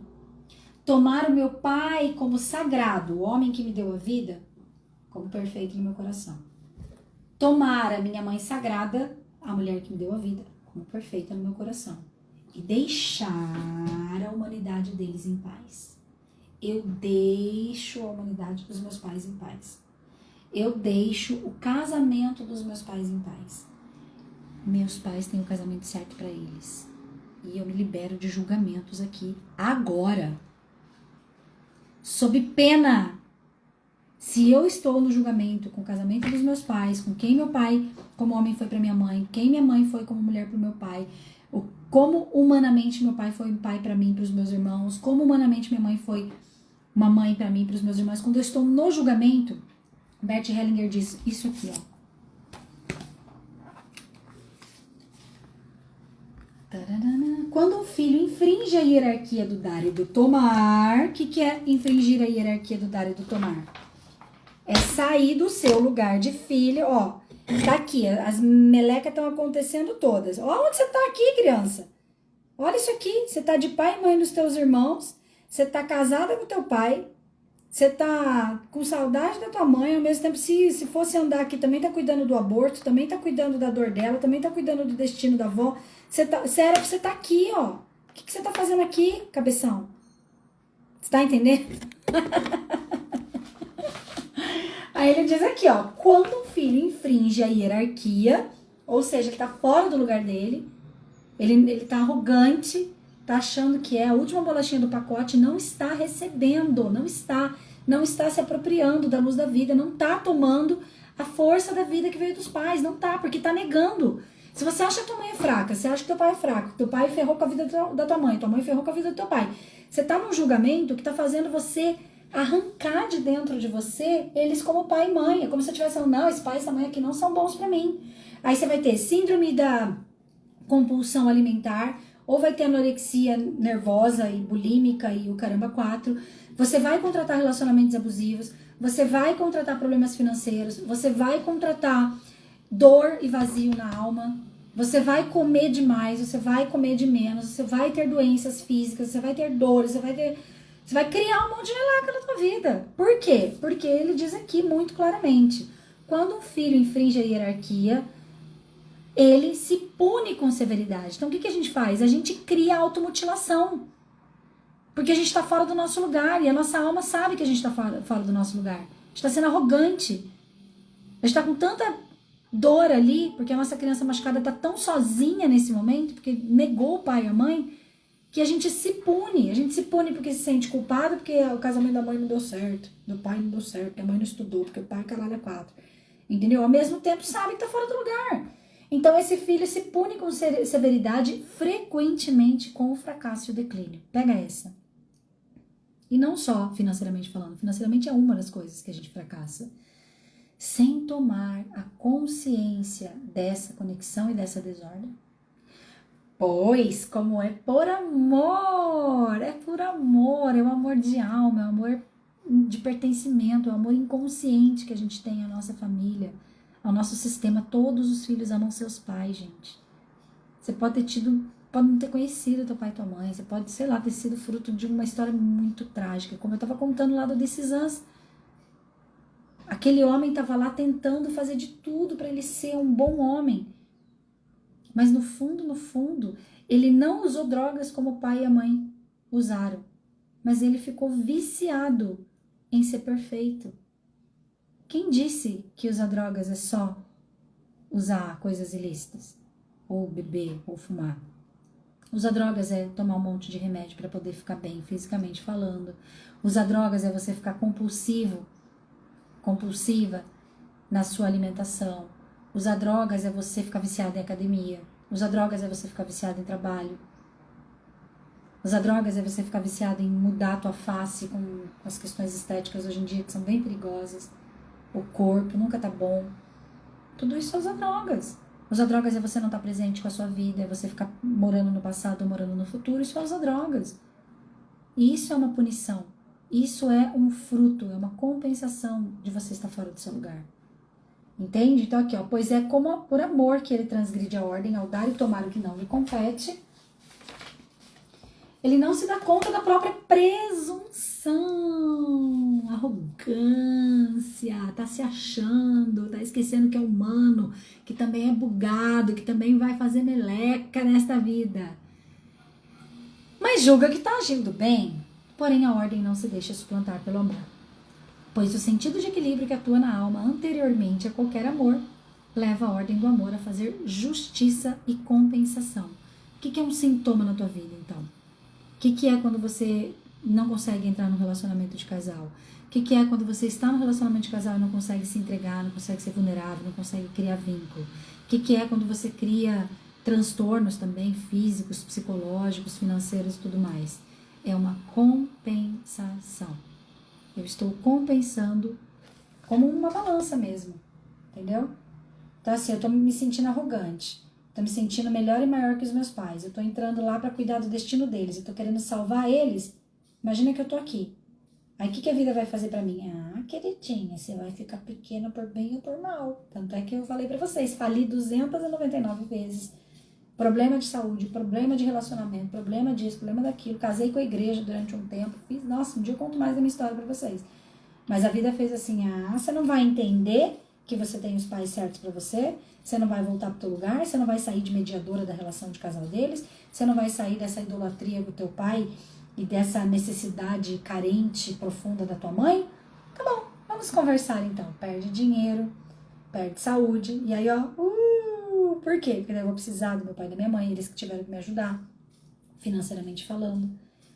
tomar o meu pai como sagrado, o homem que me deu a vida, como perfeito no meu coração. Tomar a minha mãe sagrada, a mulher que me deu a vida, como perfeita no meu coração. E deixar a humanidade deles em paz. Eu deixo a humanidade dos meus pais em paz. Eu deixo o casamento dos meus pais em paz. Meus pais têm o casamento certo para eles. E eu me libero de julgamentos aqui, agora. Sob pena. Se eu estou no julgamento com o casamento dos meus pais, com quem meu pai como homem foi para minha mãe, quem minha mãe foi como mulher para o meu pai, como humanamente meu pai foi um pai para mim, para os meus irmãos, como humanamente minha mãe foi uma mãe para mim, para os meus irmãos, quando eu estou no julgamento, Bert Hellinger diz isso aqui, ó. Quando um filho infringe a hierarquia do dar e do tomar, o que é infringir a hierarquia do dar e do tomar? É sair do seu lugar de filho, ó. Tá aqui, as melecas estão acontecendo todas. Ó, onde você tá aqui, criança? Olha isso aqui, você tá de pai e mãe dos teus irmãos, você tá casada com teu pai, você tá com saudade da tua mãe, ao mesmo tempo, se fosse andar aqui, também tá cuidando do aborto, também tá cuidando da dor dela, também tá cuidando do destino da avó. Você era pra você tá aqui, ó. O que você tá fazendo aqui, cabeção? Você tá entendendo? Aí ele diz aqui, ó. Quando um filho infringe a hierarquia, ou seja, ele tá fora do lugar dele, ele tá arrogante, tá achando que é a última bolachinha do pacote, não está recebendo, não está se apropriando da luz da vida, não tá tomando a força da vida que veio dos pais, não tá, porque tá negando. Se você acha que tua mãe é fraca, você acha que teu pai é fraco, teu pai ferrou com a vida da tua mãe ferrou com a vida do teu pai, você tá num julgamento que tá fazendo você arrancar de dentro de você eles como pai e mãe. É como se você estivesse falando, não, esses pais e essa mãe aqui não são bons pra mim. Aí você vai ter síndrome da compulsão alimentar, ou vai ter anorexia nervosa e bulímica e o caramba 4. Você vai contratar relacionamentos abusivos, você vai contratar problemas financeiros, você vai contratar dor e vazio na alma, você vai comer demais, você vai comer de menos, você vai ter doenças físicas, você vai ter dores, você vai criar um monte de relaca na tua vida. Por quê? Porque ele diz aqui muito claramente, quando um filho infringe a hierarquia, ele se pune com severidade. Então o que a gente faz? A gente cria automutilação. Porque a gente está fora do nosso lugar. E a nossa alma sabe que a gente está fora do nosso lugar. A gente está sendo arrogante. A gente está com tanta dor ali, porque a nossa criança machucada está tão sozinha nesse momento, porque negou o pai e a mãe, que a gente se pune. A gente se pune porque se sente culpado, porque o casamento da mãe não deu certo, do pai não deu certo, porque a mãe não estudou, porque o pai caralho é 4. Entendeu? Ao mesmo tempo sabe que está fora do lugar. Então esse filho se pune com severidade frequentemente com o fracasso e o declínio. Pega essa. E não só financeiramente falando. Financeiramente é uma das coisas que a gente fracassa. Sem tomar a consciência dessa conexão e dessa desordem. Pois, como é por amor, é o amor de alma, é o amor de pertencimento, é o amor inconsciente que a gente tem à nossa família, ao nosso sistema. Todos os filhos amam seus pais, gente. Você pode não ter conhecido teu pai e tua mãe, você pode, sei lá, ter sido fruto de uma história muito trágica, como eu tava contando lá do This Is Us. Aquele homem tava lá tentando fazer de tudo para ele ser um bom homem. Mas no fundo, ele não usou drogas como o pai e a mãe usaram. Mas ele ficou viciado em ser perfeito. Quem disse que usar drogas é só usar coisas ilícitas? Ou beber, ou fumar? Usar drogas é tomar um monte de remédio para poder ficar bem, fisicamente falando. Usar drogas é você ficar compulsiva na sua alimentação. Usar drogas é você ficar viciado em academia. Usar drogas é você ficar viciado em trabalho. Usar drogas é você ficar viciado em mudar a tua face com as questões estéticas hoje em dia, que são bem perigosas. O corpo nunca tá bom. Tudo isso é usar drogas. Usar drogas é você não estar presente com a sua vida, é você ficar morando no passado ou morando no futuro. Isso é usar drogas. E isso é uma punição. Isso é um fruto, é uma compensação de você estar fora do seu lugar. Entende? Então aqui, ó, pois é como por amor que ele transgride a ordem ao dar e tomar o que não lhe compete. Ele não se dá conta da própria presunção, arrogância, tá se achando, tá esquecendo que é humano, que também é bugado, que também vai fazer meleca nesta vida. Mas julga que tá agindo bem, porém a ordem não se deixa suplantar pelo amor. Pois o sentido de equilíbrio que atua na alma anteriormente a qualquer amor, leva a ordem do amor a fazer justiça e compensação. O que é um sintoma na tua vida, então? O que é quando você não consegue entrar no relacionamento de casal? O que é quando você está no relacionamento de casal e não consegue se entregar, não consegue ser vulnerável, não consegue criar vínculo? O que é quando você cria transtornos também, físicos, psicológicos, financeiros e tudo mais? É uma compensação. Eu estou compensando como uma balança mesmo, entendeu? Então assim, eu tô me sentindo arrogante. Tô me sentindo melhor e maior que os meus pais. Eu tô entrando lá pra cuidar do destino deles. Eu tô querendo salvar eles. Imagina que eu tô aqui. Aí o que a vida vai fazer pra mim? Ah, queridinha, você vai ficar pequena por bem ou por mal. Tanto é que eu falei pra vocês, fali 299 vezes. Problema de saúde, problema de relacionamento, problema disso, problema daquilo. Casei com a igreja durante um tempo. Nossa, um dia eu conto mais da minha história pra vocês. Mas a vida fez assim, você não vai entender que você tem os pais certos pra você, você não vai voltar pro teu lugar, você não vai sair de mediadora da relação de casal deles, você não vai sair dessa idolatria com teu pai e dessa necessidade carente, profunda da tua mãe. Tá bom, vamos conversar então. Perde dinheiro, perde saúde, e aí ó, por quê? Porque eu vou precisar do meu pai e da minha mãe, eles que tiveram que me ajudar. financeiramente falando.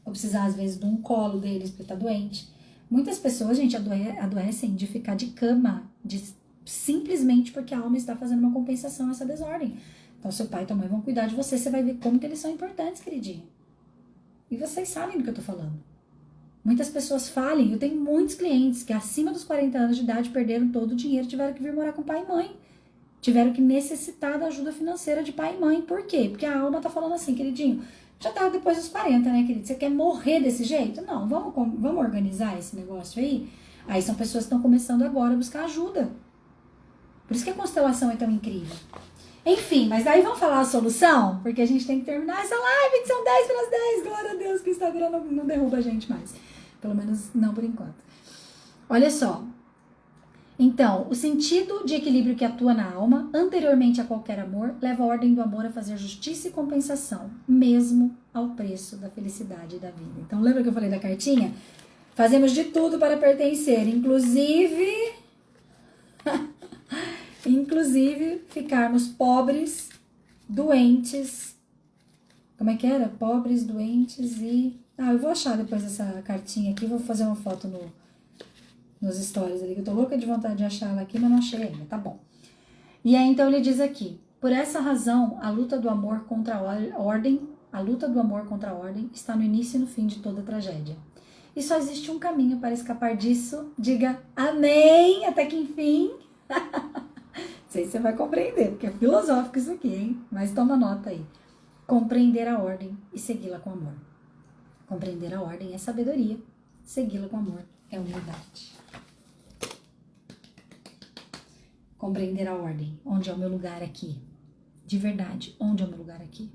Vou precisar, às vezes, de um colo deles porque tá doente. Muitas pessoas, gente, adoecem de ficar de cama, simplesmente porque a alma está fazendo uma compensação a essa desordem. Então, seu pai e tua mãe vão cuidar de você vai ver como que eles são importantes, queridinho. E vocês sabem do que eu tô falando. Muitas pessoas falem, eu tenho muitos clientes que acima dos 40 anos de idade perderam todo o dinheiro e tiveram que vir morar com pai e mãe. Tiveram que necessitar da ajuda financeira de pai e mãe. Por quê? Porque a alma tá falando assim, queridinho, já tá depois dos 40, né, querido? Você quer morrer desse jeito? Não, vamos organizar esse negócio aí? Aí são pessoas que estão começando agora a buscar ajuda. Por isso que a constelação é tão incrível. Enfim, mas daí vamos falar a solução? Porque a gente tem que terminar essa live, que são 10 para as 10. Glória a Deus que o Instagram não derruba a gente mais. Pelo menos não por enquanto. Olha só. Então, o sentido de equilíbrio que atua na alma, anteriormente a qualquer amor, leva a ordem do amor a fazer justiça e compensação, mesmo ao preço da felicidade e da vida. Então, lembra que eu falei da cartinha? Fazemos de tudo para pertencer, inclusive ficarmos pobres, doentes. Como é que era? Pobres, doentes e... eu vou achar depois essa cartinha aqui, vou fazer uma foto nos stories ali, que eu tô louca de vontade de achar ela aqui, mas não achei ainda, tá bom. E aí, então, ele diz aqui, por essa razão, a luta do amor contra a ordem está no início e no fim de toda tragédia. E só existe um caminho para escapar disso. Diga amém, até que enfim. Não sei se você vai compreender, porque é filosófico isso aqui, hein? Mas toma nota aí. Compreender a ordem e segui-la com amor. Compreender a ordem é sabedoria, segui-la com amor é humildade. Compreender a ordem, onde é o meu lugar aqui? De verdade, onde é o meu lugar aqui?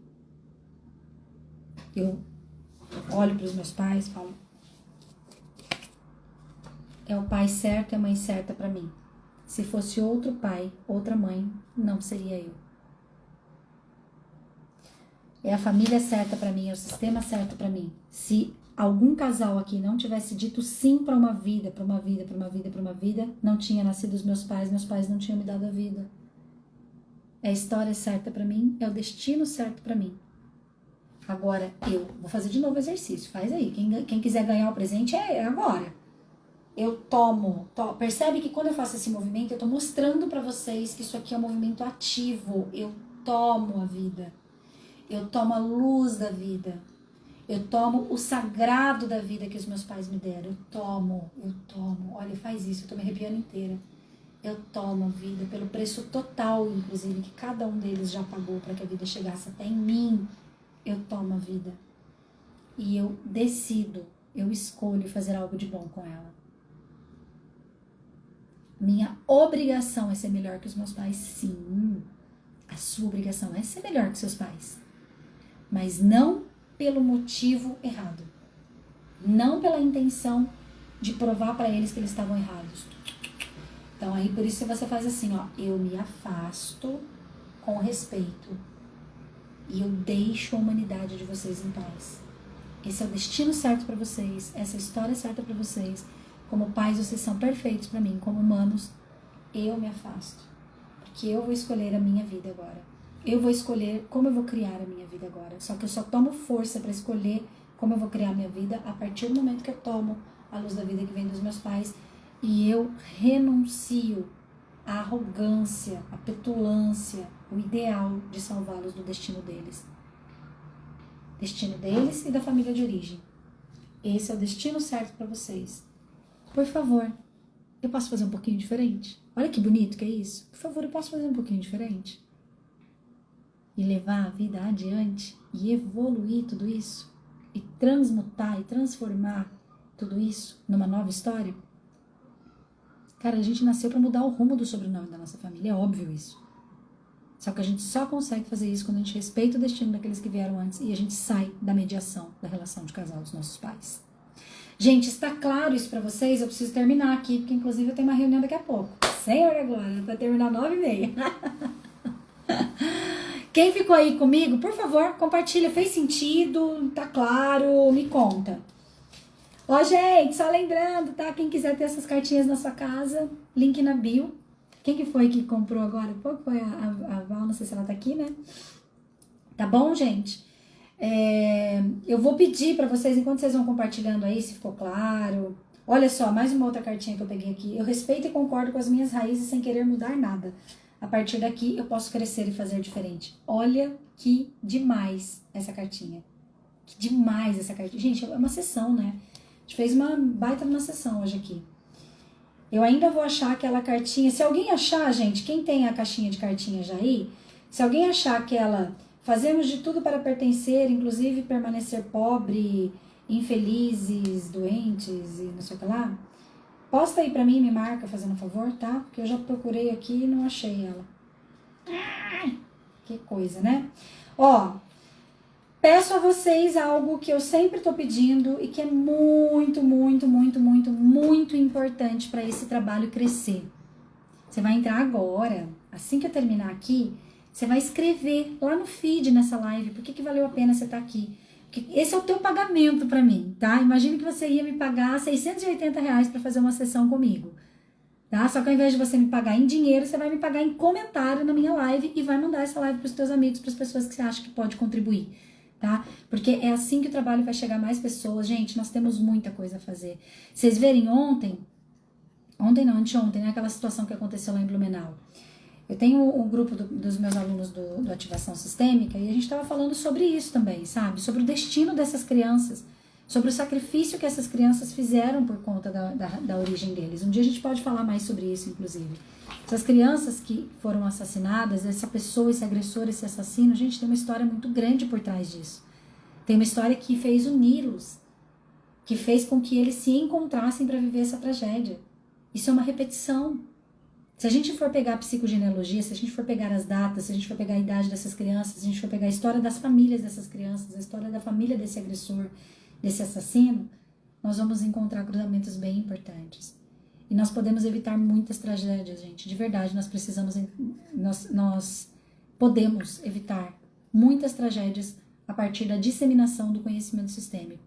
Eu olho para os meus pais e falo, é o pai certo e a mãe certa para mim. Se fosse outro pai, outra mãe, não seria eu. É a família certa para mim, é o sistema certo para mim. Se algum casal aqui não tivesse dito sim para uma vida, não tinha nascido os meus pais não tinham me dado a vida. É a história certa para mim, é o destino certo para mim. Agora eu vou fazer de novo o exercício, faz aí. Quem quiser ganhar o presente é agora. Eu tomo. Percebe que quando eu faço esse movimento, eu tô mostrando para vocês que isso aqui é um movimento ativo. Eu tomo a vida. Eu tomo a luz da vida. Eu tomo o sagrado da vida que os meus pais me deram. Eu tomo. Olha, faz isso, eu tô me arrepiando inteira. Eu tomo a vida pelo preço total, inclusive, que cada um deles já pagou para que a vida chegasse até em mim. Eu tomo a vida. E eu decido, eu escolho fazer algo de bom com ela. Minha obrigação é ser melhor que os meus pais? Sim. A sua obrigação é ser melhor que seus pais. Mas não pelo motivo errado. Não pela intenção de provar para eles que eles estavam errados. Então aí por isso você faz assim, ó, eu me afasto com respeito e eu deixo a humanidade de vocês em paz. Esse é o destino certo para vocês, essa é a história certa para vocês. Como pais vocês são perfeitos para mim, como humanos eu me afasto, porque eu vou escolher a minha vida agora. Eu vou escolher como eu vou criar a minha vida agora. Só que eu só tomo força para escolher como eu vou criar a minha vida a partir do momento que eu tomo a luz da vida que vem dos meus pais e eu renuncio à arrogância, à petulância, o ideal de salvá-los do destino deles. Destino deles e da família de origem. Esse é o destino certo para vocês. Por favor, eu posso fazer um pouquinho diferente? Olha que bonito que é isso. Por favor, eu posso fazer um pouquinho diferente? E levar a vida adiante e evoluir tudo isso e transmutar e transformar tudo isso numa nova história. Cara, a gente nasceu para mudar o rumo do sobrenome da nossa família, é óbvio isso. Só que a gente só consegue fazer isso quando a gente respeita o destino daqueles que vieram antes e a gente sai da mediação da relação de casal dos nossos pais. Gente, está claro isso para vocês? Eu preciso terminar aqui, porque inclusive eu tenho uma reunião daqui a pouco. Senhor da Glória, vai terminar 9h30. Quem ficou aí comigo, por favor, compartilha. Fez sentido? Tá claro? Me conta. Ó, gente, só lembrando, tá? Quem quiser ter essas cartinhas na sua casa, link na bio. Quem que foi que comprou agora? Pô, foi a Val, não sei se ela tá aqui, né? Tá bom, gente? Eu vou pedir para vocês, enquanto vocês vão compartilhando aí, se ficou claro. Olha só, mais uma outra cartinha que eu peguei aqui. Eu respeito e concordo com as minhas raízes sem querer mudar nada. A partir daqui, eu posso crescer e fazer diferente. Olha que demais essa cartinha. Que demais essa cartinha. Gente, é uma sessão, né? A gente fez uma baita numa sessão hoje aqui. Eu ainda vou achar aquela cartinha. Se alguém achar, gente, quem tem a caixinha de cartinhas já aí, se alguém achar aquela... Fazemos de tudo para pertencer, inclusive permanecer pobre, infelizes, doentes e não sei o que lá. Posta aí pra mim, me marca, fazendo um favor, tá? Porque eu já procurei aqui e não achei ela. Que coisa, né? Ó, peço a vocês algo que eu sempre tô pedindo e que é muito, muito, muito, muito, muito importante para esse trabalho crescer. Você vai entrar agora, assim que eu terminar aqui, você vai escrever lá no feed nessa live por que valeu a pena você estar aqui. Porque esse é o teu pagamento para mim, tá? Imagina que você ia me pagar R$680 para fazer uma sessão comigo, tá? Só que ao invés de você me pagar em dinheiro, você vai me pagar em comentário na minha live e vai mandar essa live para os teus amigos, para as pessoas que você acha que pode contribuir, tá? Porque é assim que o trabalho vai chegar a mais pessoas. Gente, nós temos muita coisa a fazer. Vocês verem anteontem, né? Aquela situação que aconteceu lá em Blumenau. Eu tenho um grupo dos meus alunos do Ativação Sistêmica e a gente estava falando sobre isso também, sabe? Sobre o destino dessas crianças, sobre o sacrifício que essas crianças fizeram por conta da origem deles. Um dia a gente pode falar mais sobre isso, inclusive. Essas crianças que foram assassinadas, essa pessoa, esse agressor, esse assassino, gente, tem uma história muito grande por trás disso. Tem uma história que fez uni-los, que fez com que eles se encontrassem para viver essa tragédia. Isso é uma repetição. Se a gente for pegar a psicogenealogia, se a gente for pegar as datas, se a gente for pegar a idade dessas crianças, se a gente for pegar a história das famílias dessas crianças, a história da família desse agressor, desse assassino, nós vamos encontrar cruzamentos bem importantes. E nós podemos evitar muitas tragédias, gente. De verdade, nós podemos evitar muitas tragédias a partir da disseminação do conhecimento sistêmico.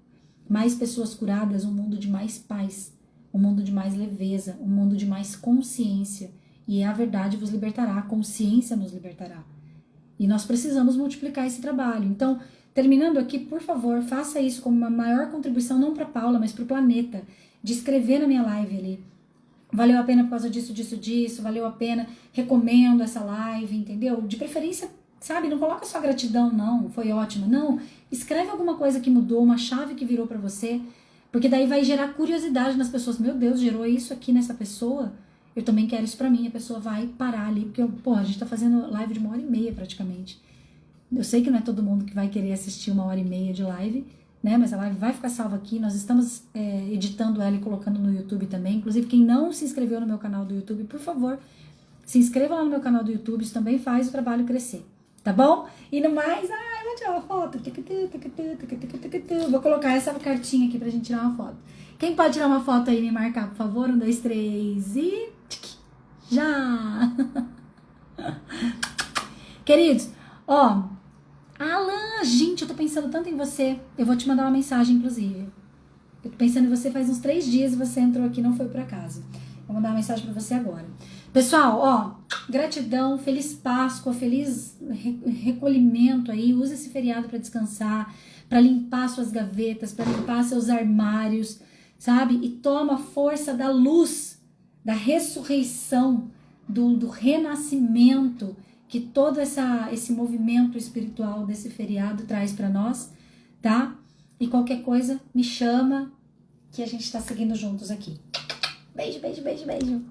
Mais pessoas curadas, um mundo de mais paz, um mundo de mais leveza, um mundo de mais consciência. E a verdade vos libertará, a consciência nos libertará. E nós precisamos multiplicar esse trabalho. Então, terminando aqui, por favor, faça isso como uma maior contribuição, não para Paula, mas para o planeta, de escrever na minha live ali. Valeu a pena por causa disso, valeu a pena, recomendo essa live, entendeu? De preferência, sabe, não coloca só gratidão, não, foi ótimo. Não, escreve alguma coisa que mudou, uma chave que virou para você, porque daí vai gerar curiosidade nas pessoas. Meu Deus, gerou isso aqui nessa pessoa? Eu também quero isso pra mim. A pessoa vai parar ali, porque, a gente tá fazendo live de 1h30 praticamente. Eu sei que não é todo mundo que vai querer assistir 1h30 de live, né? Mas a live vai ficar salva aqui. Nós estamos editando ela e colocando no YouTube também. Inclusive, quem não se inscreveu no meu canal do YouTube, por favor, se inscreva lá no meu canal do YouTube. Isso também faz o trabalho crescer, tá bom? E no mais, vou tirar uma foto. Vou colocar essa cartinha aqui pra gente tirar uma foto. Quem pode tirar uma foto aí e me marcar, por favor? 1, 2, 3 e... já! Queridos, Alan, gente, eu tô pensando tanto em você. Eu vou te mandar uma mensagem, inclusive. Eu tô pensando em você faz uns 3 dias e você entrou aqui, não foi por acaso. Vou mandar uma mensagem pra você agora. Pessoal, gratidão, feliz Páscoa, feliz recolhimento aí. Use esse feriado pra descansar, pra limpar suas gavetas, pra limpar seus armários, sabe? E toma força da luz, da ressurreição, do renascimento que todo esse movimento espiritual desse feriado traz para nós, tá? E qualquer coisa, me chama que a gente tá seguindo juntos aqui. Beijo, beijo, beijo, beijo.